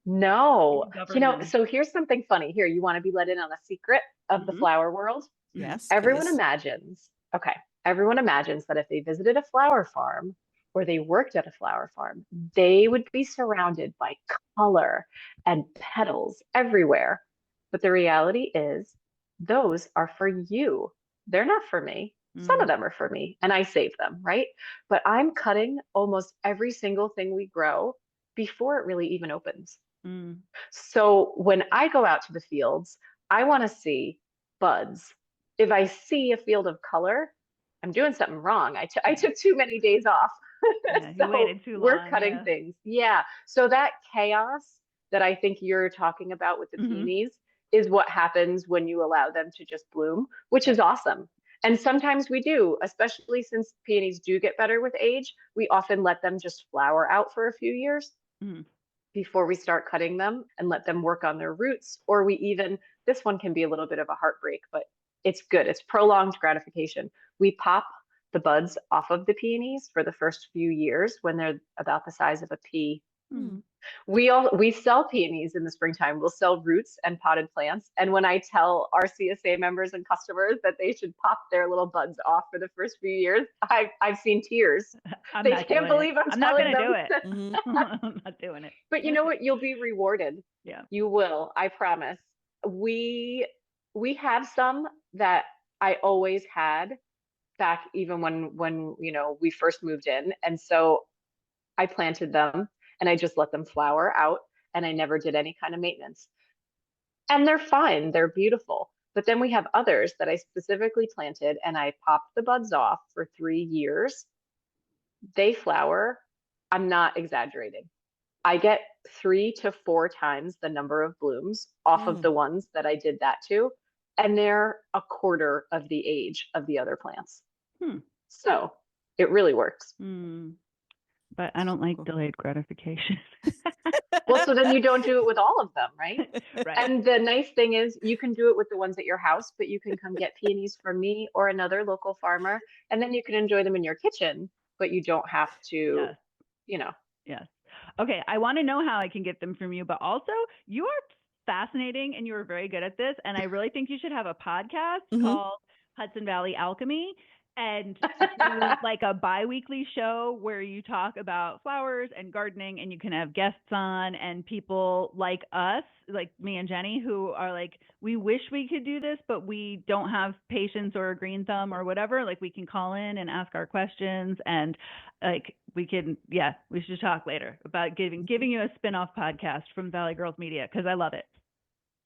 No, govern them? so here's something funny. Here, you want to be let in on a secret of the Mm-hmm. flower world? Mm-hmm. Yes, Everyone please. imagines, okay, everyone imagines that if they visited a flower farm or they worked at a flower farm, they would be surrounded by color and petals everywhere. But the reality is, those are for you. They're not for me. Some of them are for me, and I save them, right? But I'm cutting almost every single thing we grow before it really even opens. Mm-hmm. So when I go out to the fields, I want to see buds. If I see a field of color, I'm doing something wrong. I took too many days off. Yeah, you So waited too we're long. cutting Yeah. things. Yeah. So that chaos that I think you're talking about with the Mm-hmm. peonies is what happens when you allow them to just bloom, which Yep. is awesome. And sometimes we do, especially since peonies do get better with age, we often let them just flower out for a few years Mm-hmm. before we start cutting them and let them work on their roots. Or we even, this one can be a little bit of a heartbreak, but it's good. It's prolonged gratification. We pop the buds off of the peonies for the first few years when they're about the size of a pea. Mm-hmm. We sell peonies in the springtime. We'll sell roots and potted plants. And when I tell our CSA members and customers that they should pop their little buds off for the first few years, I've seen tears. I'm They not can't doing it. believe I'm I'm not telling gonna do them. it. Mm-hmm. I'm not doing it. But you know what? You'll be rewarded. Yeah. You will, I promise. We we have some that I always had back even when we first moved in. And so I planted them and I just let them flower out and I never did any kind of maintenance. And they're fine, they're beautiful. But then we have others that I specifically planted and I popped the buds off for 3 years. They flower. I'm not exaggerating. I get 3 to 4 times the number of blooms off of Mm. the ones that I did that to, and they're a quarter of the age of the other plants. Hmm. So it really works. But I don't like Cool. delayed gratification. Well, so then you don't do it with all of them, right? Right. And the nice thing is you can do it with the ones at your house, but you can come get peonies from me or another local farmer, and then you can enjoy them in your kitchen, but you don't have to, Yes. you know. Yes. Okay. I want to know how I can get them from you, but also you are fascinating, and you were very good at this. And I really think you should have a podcast Mhm. called Hudson Valley Alchemy, and do like a bi-weekly show where you talk about flowers and gardening, and you can have guests on and people like us, like me and Jenny, who are like, we wish we could do this, but we don't have patience or a green thumb or whatever. Like, we can call in and ask our questions, and like we should talk later about giving you a spin-off podcast from Valley Girls Media, because I love it.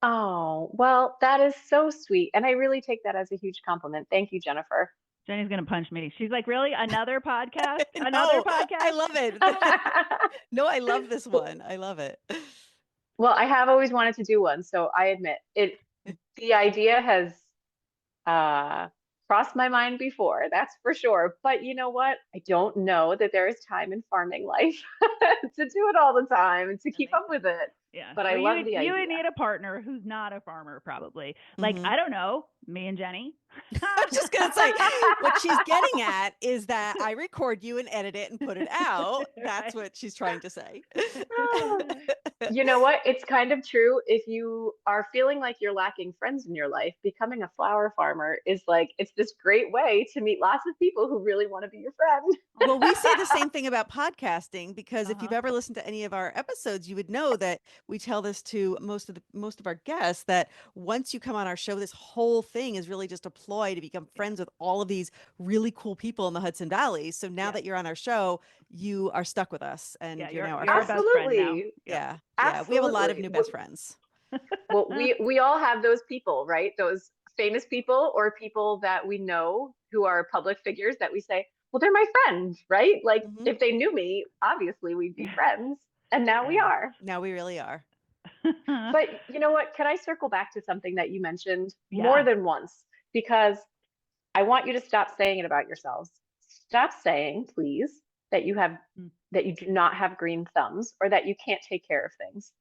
Oh, well, that is so sweet. And I really take that as a huge compliment. Thank you, Jennifer. Jenny's gonna punch me. She's like, really? Another podcast? Another No, podcast? I love it. No, I love this one. I love it. Well, I have always wanted to do one, so I admit it. The idea has crossed my mind before, that's for sure. But you know what? I don't know that there is time in farming life to do it all the time and to keep up with it. Yeah. But I love the idea. You would need a partner who's not a farmer, probably. Like, Mhm. I don't know, me and Jenny. I was just gonna say, what she's getting at is that I record you and edit it and put it out. That's what she's trying to say. You know what? It's kind of true. If you are feeling like you're lacking friends in your life, becoming a flower farmer is like, it's this great way to meet lots of people who really want to be your friend. Well, we say the same thing about podcasting, because if you've Uh-huh. ever listened to any of our episodes, you would know that we tell this to most of our guests, that once you come on our show, this whole thing is really just a ploy to become friends with all of these really cool people in the Hudson Valley. So now Yeah. that you're on our show, you are stuck with us, and Yeah, you're now our you're our friends. best friend now. Absolutely. Yeah, yeah. Absolutely. We have a lot of new best friends. Well, we all have those people, right? Those famous people or people that we know who are public figures that we say, well, they're my friend, right? Like, Mhm. if they knew me, obviously we'd be friends. And now we are. Now we really are. But you know what? Can I circle back to something that you mentioned more Yeah. than once? Because I want you to stop saying it about yourselves. Stop saying, please, that you do not have green thumbs or that you can't take care of things.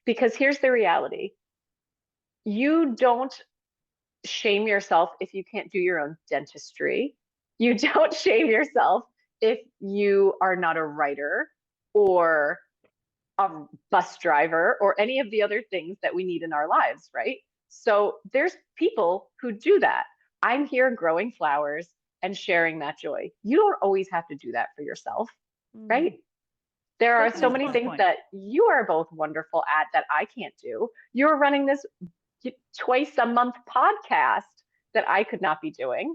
Because here's the reality. You don't shame yourself if you can't do your own dentistry. You don't shame yourself if you are not a writer or a bus driver or any of the other things that we need in our lives, right? So there's people who do that. I'm here growing flowers and sharing that joy. You don't always have to do that for yourself, right? There are That's an so many excellent things point. that you are both wonderful at that I can't do. You're running this twice a month podcast that I could not be doing.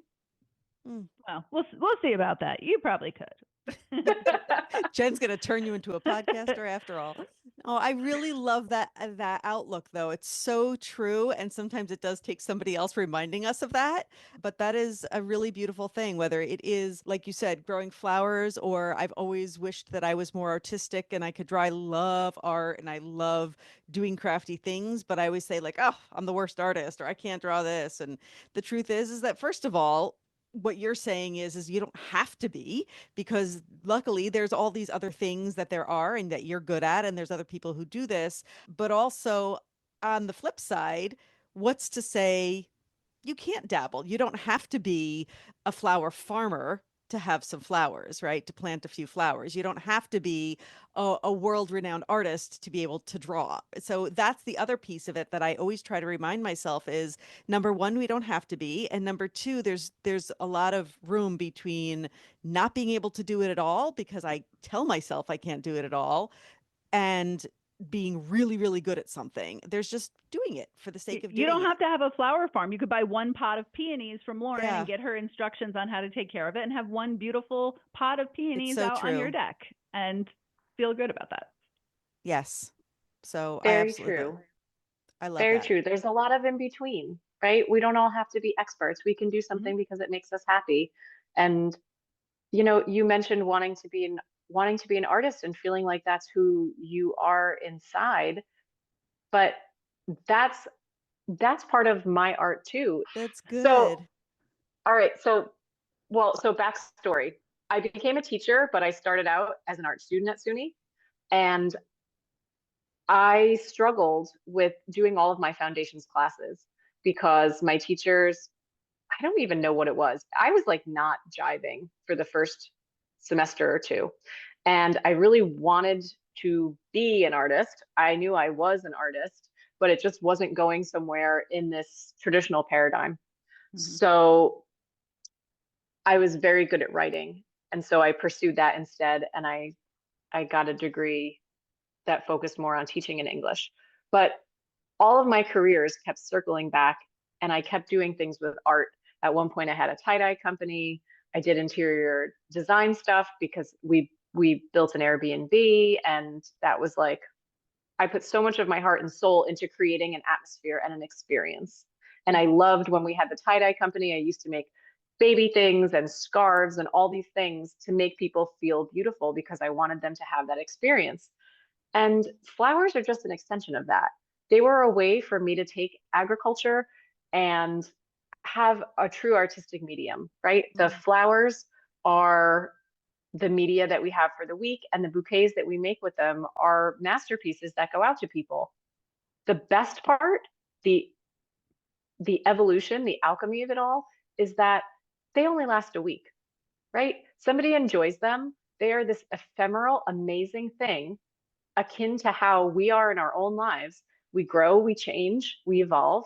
Well, we'll see about that. You probably could. Jen's going to turn you into a podcaster after all. Oh, I really love that outlook, though. It's so true, and sometimes it does take somebody else reminding us of that. But that is a really beautiful thing, whether it is, like you said, growing flowers, or I've always wished that I was more artistic and I could draw. I love art and I love doing crafty things, but I always say like, oh, I'm the worst artist, or I can't draw this. And the truth is that first of all, what you're saying is you don't have to be, because luckily there's all these other things that there are and that you're good at, and there's other people who do this. But also, on the flip side, what's to say you can't dabble? You don't have to be a flower farmer to have some flowers, right? To plant a few flowers. You don't have to be a world-renowned artist to be able to draw. So that's the other piece of it that I always try to remind myself is, number one, we don't have to be, and number two, there's a lot of room between not being able to do it at all because I tell myself I can't do it at all, and being really, really good at something. There's just doing it for the sake of doing You don't it. have to have a flower farm. You could buy one pot of peonies from Lauren Yeah. and get her instructions on how to take care of it, and have one beautiful pot of peonies so out on your true. deck and feel good about that. Yes. So I Very absolutely, true. I love Very that. true. There's a lot of in between, right? We don't all have to be experts. We can do something because it makes us happy. And you know, you mentioned wanting to be an artist and feeling like that's who you are inside, but that's part of my art too. That's So, good. all right, so backstory. I became a teacher, but I started out as an art student at SUNY, and I struggled with doing all of my foundations classes because my teachers, I don't even know what it was. I was like not jiving for the first semester or two. And I really wanted to be an artist. I knew I was an artist, but it just wasn't going somewhere in this traditional paradigm. Mhm. So I was very good at writing. And so I pursued that instead. And I got a degree that focused more on teaching in English. But all of my careers kept circling back, and I kept doing things with art. At one point, I had a tie-dye company. I did interior design stuff because we built an Airbnb, and that was like I put so much of my heart and soul into creating an atmosphere and an experience. And I loved when we had the tie-dye company. I used to make baby things and scarves and all these things to make people feel beautiful because I wanted them to have that experience. And flowers are just an extension of that. They were a way for me to take agriculture and have a true artistic medium, right? The flowers are the media that we have for the week, and the bouquets that we make with them are masterpieces that go out to people. The best part, the evolution, the alchemy of it all is that they only last a week, right? Somebody enjoys them. They are this ephemeral, amazing thing akin to how we are in our own lives. We grow, we change, we evolve,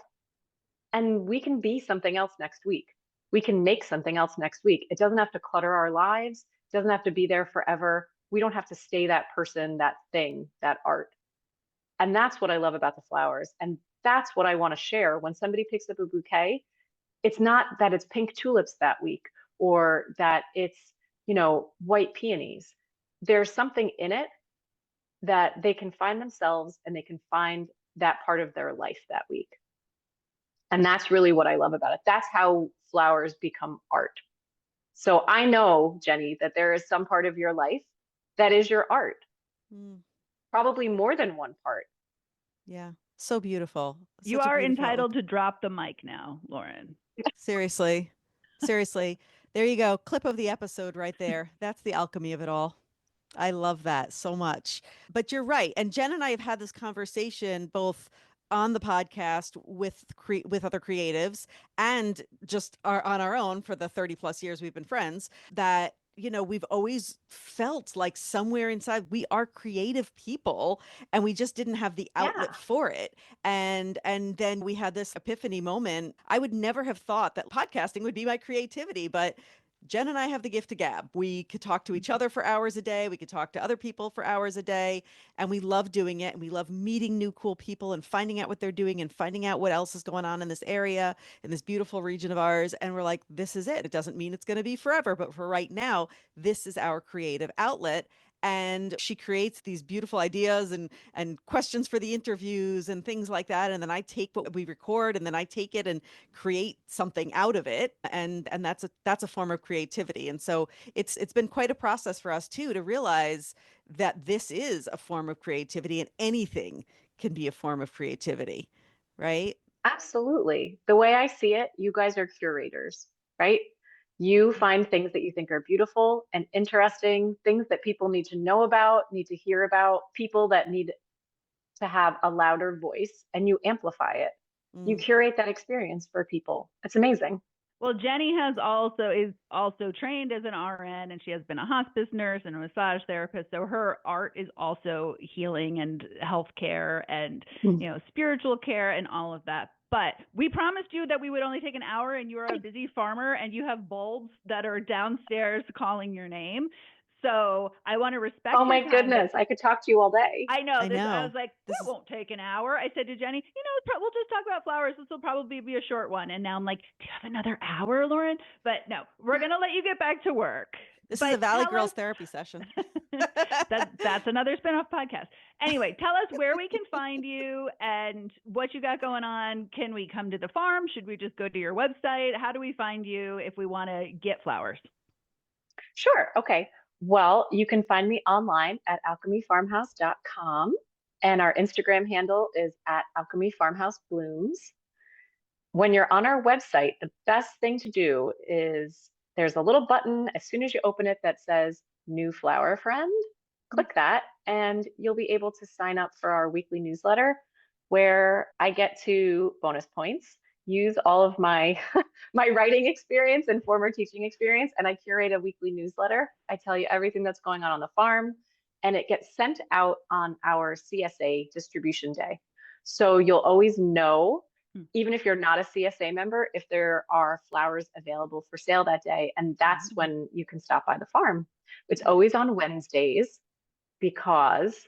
and we can be something else next week. We can make something else next week. It doesn't have to clutter our lives. It doesn't have to be there forever. We don't have to stay that person, that thing, that art. And that's what I love about the flowers. And that's what I want to share when somebody picks up a bouquet. It's not that it's pink tulips that week or that it's, white peonies. There's something in it that they can find themselves and they can find that part of their life that week. And that's really what I love about it. That's how flowers become art. So I know, Jenny, that there is some part of your life that is your art, probably more than one part. Yeah. So beautiful. You Such a are beautiful entitled to drop the mic now, Lauren. Seriously. Seriously. There you go. Clip of the episode right there. That's the alchemy of it all. I love that so much. But you're right. And Jen and I have had this conversation both on the podcast with other creatives and just on our own for the 30 plus years we've been friends that we've always felt like somewhere inside we are creative people and we just didn't have the outlet Yeah. for it. And then we had this epiphany moment. I would never have thought that podcasting would be my creativity, but Jen and I have the gift of gab. We could talk to each other for hours a day. We could talk to other people for hours a day. And we love doing it. And we love meeting new cool people and finding out what they're doing and finding out what else is going on in this area, in this beautiful region of ours. And we're like, this is it. It doesn't mean it's going to be forever, but for right now, this is our creative outlet. And she creates these beautiful ideas and questions for the interviews and things like that. And then I take what we record and then I take it and create something out of it. And that's a form of creativity. And so it's been quite a process for us too to realize that this is a form of creativity and anything can be a form of creativity, right? Absolutely. The way I see it, you guys are curators, right? You find things that you think are beautiful and interesting, things that people need to know about, need to hear about, people that need to have a louder voice, and you amplify it. You curate that experience for people. It's amazing. Well, Jenny is also trained as an RN, and she has been a hospice nurse and a massage therapist. So her art is also healing and healthcare and spiritual care and all of that. But we promised you that we would only take an hour, and you're a busy farmer, and you have bulbs that are downstairs calling your name. So I want to respect. Oh my goodness, I could talk to you all day. I know. I know. I was like, this won't take an hour. I said to Jenny, we'll just talk about flowers. This will probably be a short one. And now I'm like, do you have another hour, Lauren? But no, we're going to let you get back to work. This is a Valley Girls therapy session. That's another spinoff podcast. Anyway, tell us where we can find you and what you got going on. Can we come to the farm? Should we just go to your website? How do we find you if we want to get flowers? Sure. Okay. Well, you can find me online at alchemyfarmhouse.com, and our Instagram handle is at alchemyfarmhouseblooms. When you're on our website, the best thing to do is there's a little button as soon as you open it that says New Flower Friend. Click that, and you'll be able to sign up for our weekly newsletter where I get to bonus points, use all of my my writing experience and former teaching experience, and I curate a weekly newsletter. I tell you everything that's going on the farm, and it gets sent out on our CSA distribution day. So you'll always know, Hmm. even if you're not a CSA member, if there are flowers available for sale that day. And that's when you can stop by the farm. It's always on Wednesdays because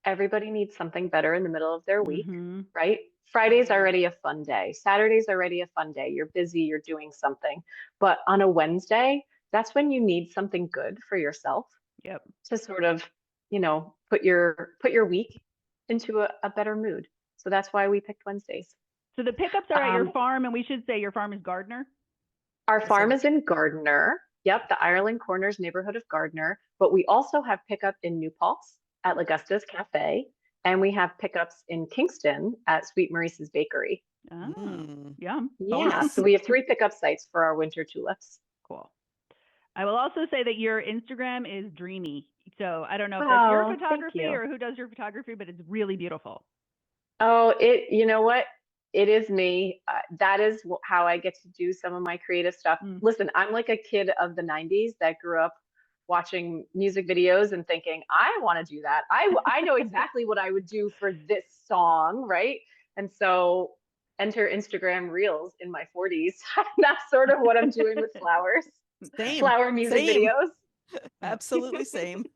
everybody needs something better in the middle of their week, Mhm. right? Friday's already a fun day. Saturday's already a fun day. You're busy, you're doing something. But on a Wednesday, that's when you need something good for yourself Yep. to sort of, put your week into a better mood. So that's why we picked Wednesdays. So the pickups are at your Um, farm, and we should say your farm is Gardner. our That's farm right. is in Gardner. Yep, the Ireland Corners neighborhood of Gardner. But we also have pickup in New Paltz at Lagusta's Cafe. And we have pickups in Kingston at Sweet Maurice's Bakery. Ah, Mm. yum. Yeah, so we have 3 pickup sites for our winter tulips. Cool. I will also say that your Instagram is dreamy. So I don't know if that's your Oh, thank photography you. or who does your photography, but it's really beautiful. Oh, you know what? It is me. That is how I get to do some of my creative stuff. Listen, I'm like a kid of the 90s that grew up watching music videos and thinking, I want to do that. I know exactly what I would do for this song, right? And so enter Instagram Reels in my 40s. That's sort of what I'm doing with flowers. Same. Flower music Same. videos. Absolutely same.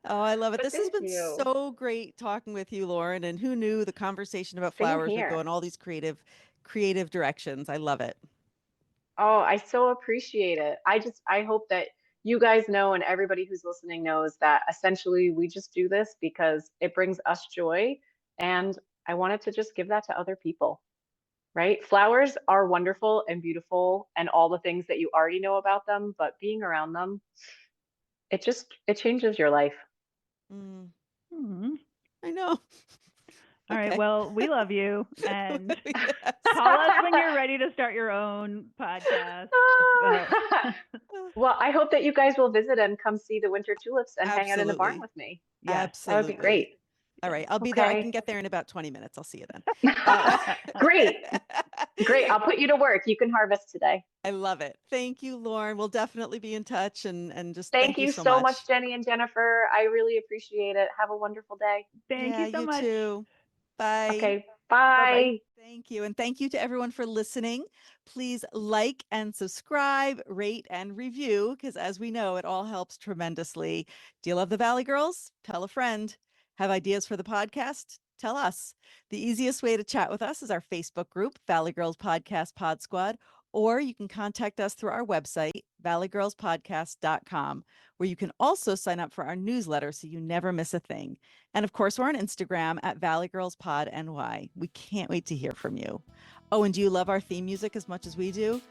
Oh, I love it. But This has thank been you. so great talking with you, Lauren. And who knew the conversation about Same flowers would go here. in all these creative directions. I love it. Oh, I so appreciate it. I hope that you guys know and everybody who's listening knows that essentially we just do this because it brings us joy. And I wanted to just give that to other people, right? Flowers are wonderful and beautiful and all the things that you already know about them, but being around them, it changes your life. Mm, Mhm. I know. All right. Okay. Well, we love you, and Yes. call us when you're ready to start your own podcast. Well, I hope that you guys will visit and come see the winter tulips and hang out in the barn Absolutely. with me. Yes. That would be Absolutely. great. All right. I'll be there. I can Okay. get there in about 20 minutes. I'll see you then. Great. Great. I'll put you to work. You can harvest today. I love it. Thank you, Lauren. We'll definitely be in touch and just Thank thank you you so so much, much. Jenny and Jennifer. I really appreciate it. Have a wonderful day. Thank Yeah, you so you much. too. Bye. Okay. Bye-bye. Bye. Thank you. And thank you to everyone for listening. Please like and subscribe, rate and review, because as we know, it all helps tremendously. Do you love the Valley Girls? Tell a friend. Have ideas for the podcast? Tell us. The easiest way to chat with us is our Facebook group, Valley Girls Podcast Pod Squad, or you can contact us through our website, valleygirlspodcast.com, where you can also sign up for our newsletter so you never miss a thing. And of course, we're on Instagram at valleygirlspodny. We can't wait to hear from you. Oh, and do you love our theme music as much as we do?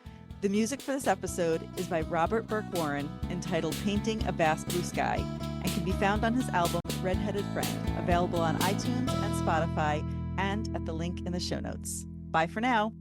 The music for this episode is by Robert Burke Warren, entitled Painting a Vast Blue Sky, and can be found on his album Redheaded Friend, available on iTunes and Spotify, and at the link in the show notes. Bye for now.